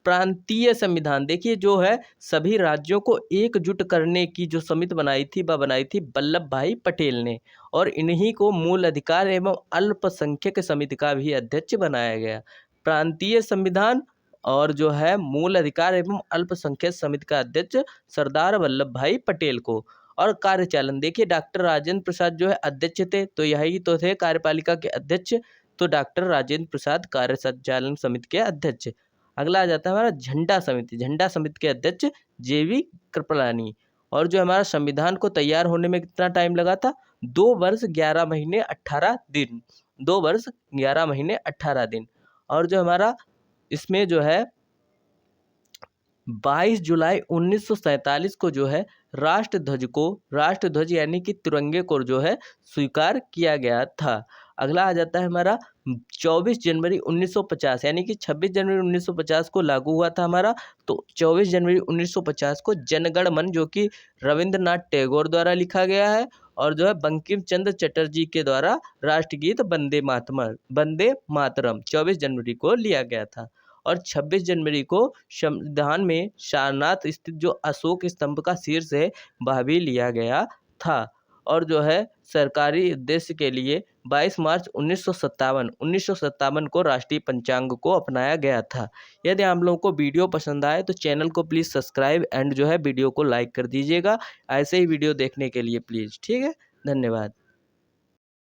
प्रांतीय संविधान, देखिए जो है सभी राज्यों को एकजुट करने की जो समिति बनाई थी वह बनाई थी वल्लभ भाई पटेल ने, और इन्हीं को मूल अधिकार एवं अल्पसंख्यक समिति का भी अध्यक्ष बनाया गया। प्रांतीय संविधान और जो है मूल अधिकार एवं अल्पसंख्यक समिति का अध्यक्ष सरदार वल्लभ भाई पटेल को। और कार्यचालन, देखिए डॉक्टर राजेंद्र प्रसाद जो है अध्यक्ष थे, तो यही तो थे कार्यपालिका के अध्यक्ष, तो डॉक्टर राजेंद्र प्रसाद कार्यचालन समिति के अध्यक्ष। अगला आ जाता है हमारा झंडा समिति, झंडा समिति के अध्यक्ष जेवी कृपलानी। और जो हमारा संविधान को तैयार होने में कितना टाइम लगा था? 2 वर्ष 11 महीने 18 दिन, 2 वर्ष 11 महीने 18 दिन। और जो हमारा इसमें जो है 22 जुलाई 1947 को जो है राष्ट्रध्वज यानी कि तिरंगे को जो है स्वीकार किया गया था। अगला आ जाता है हमारा 24 जनवरी 1950 यानी कि 26 जनवरी 1950 को लागू हुआ था हमारा, तो 24 जनवरी 1950 को जनगण मन, जो कि रविंद्रनाथ टैगोर द्वारा लिखा गया है, और जो है बंकिम चंद्र चटर्जी के द्वारा राष्ट्रगीत वंदे मातरम 24 जनवरी को लिया गया था। और 26 जनवरी को संविधान में सारनाथ स्थित जो अशोक स्तंभ का शीर्ष है वह भी लिया गया था। और जो है सरकारी उद्देश्य के लिए 22 मार्च 1957 को राष्ट्रीय पंचांग को अपनाया गया था। यदि आप लोगों को वीडियो पसंद आए तो चैनल को प्लीज़ सब्सक्राइब एंड जो है वीडियो को लाइक कर दीजिएगा, ऐसे ही वीडियो देखने के लिए प्लीज़। ठीक है, धन्यवाद।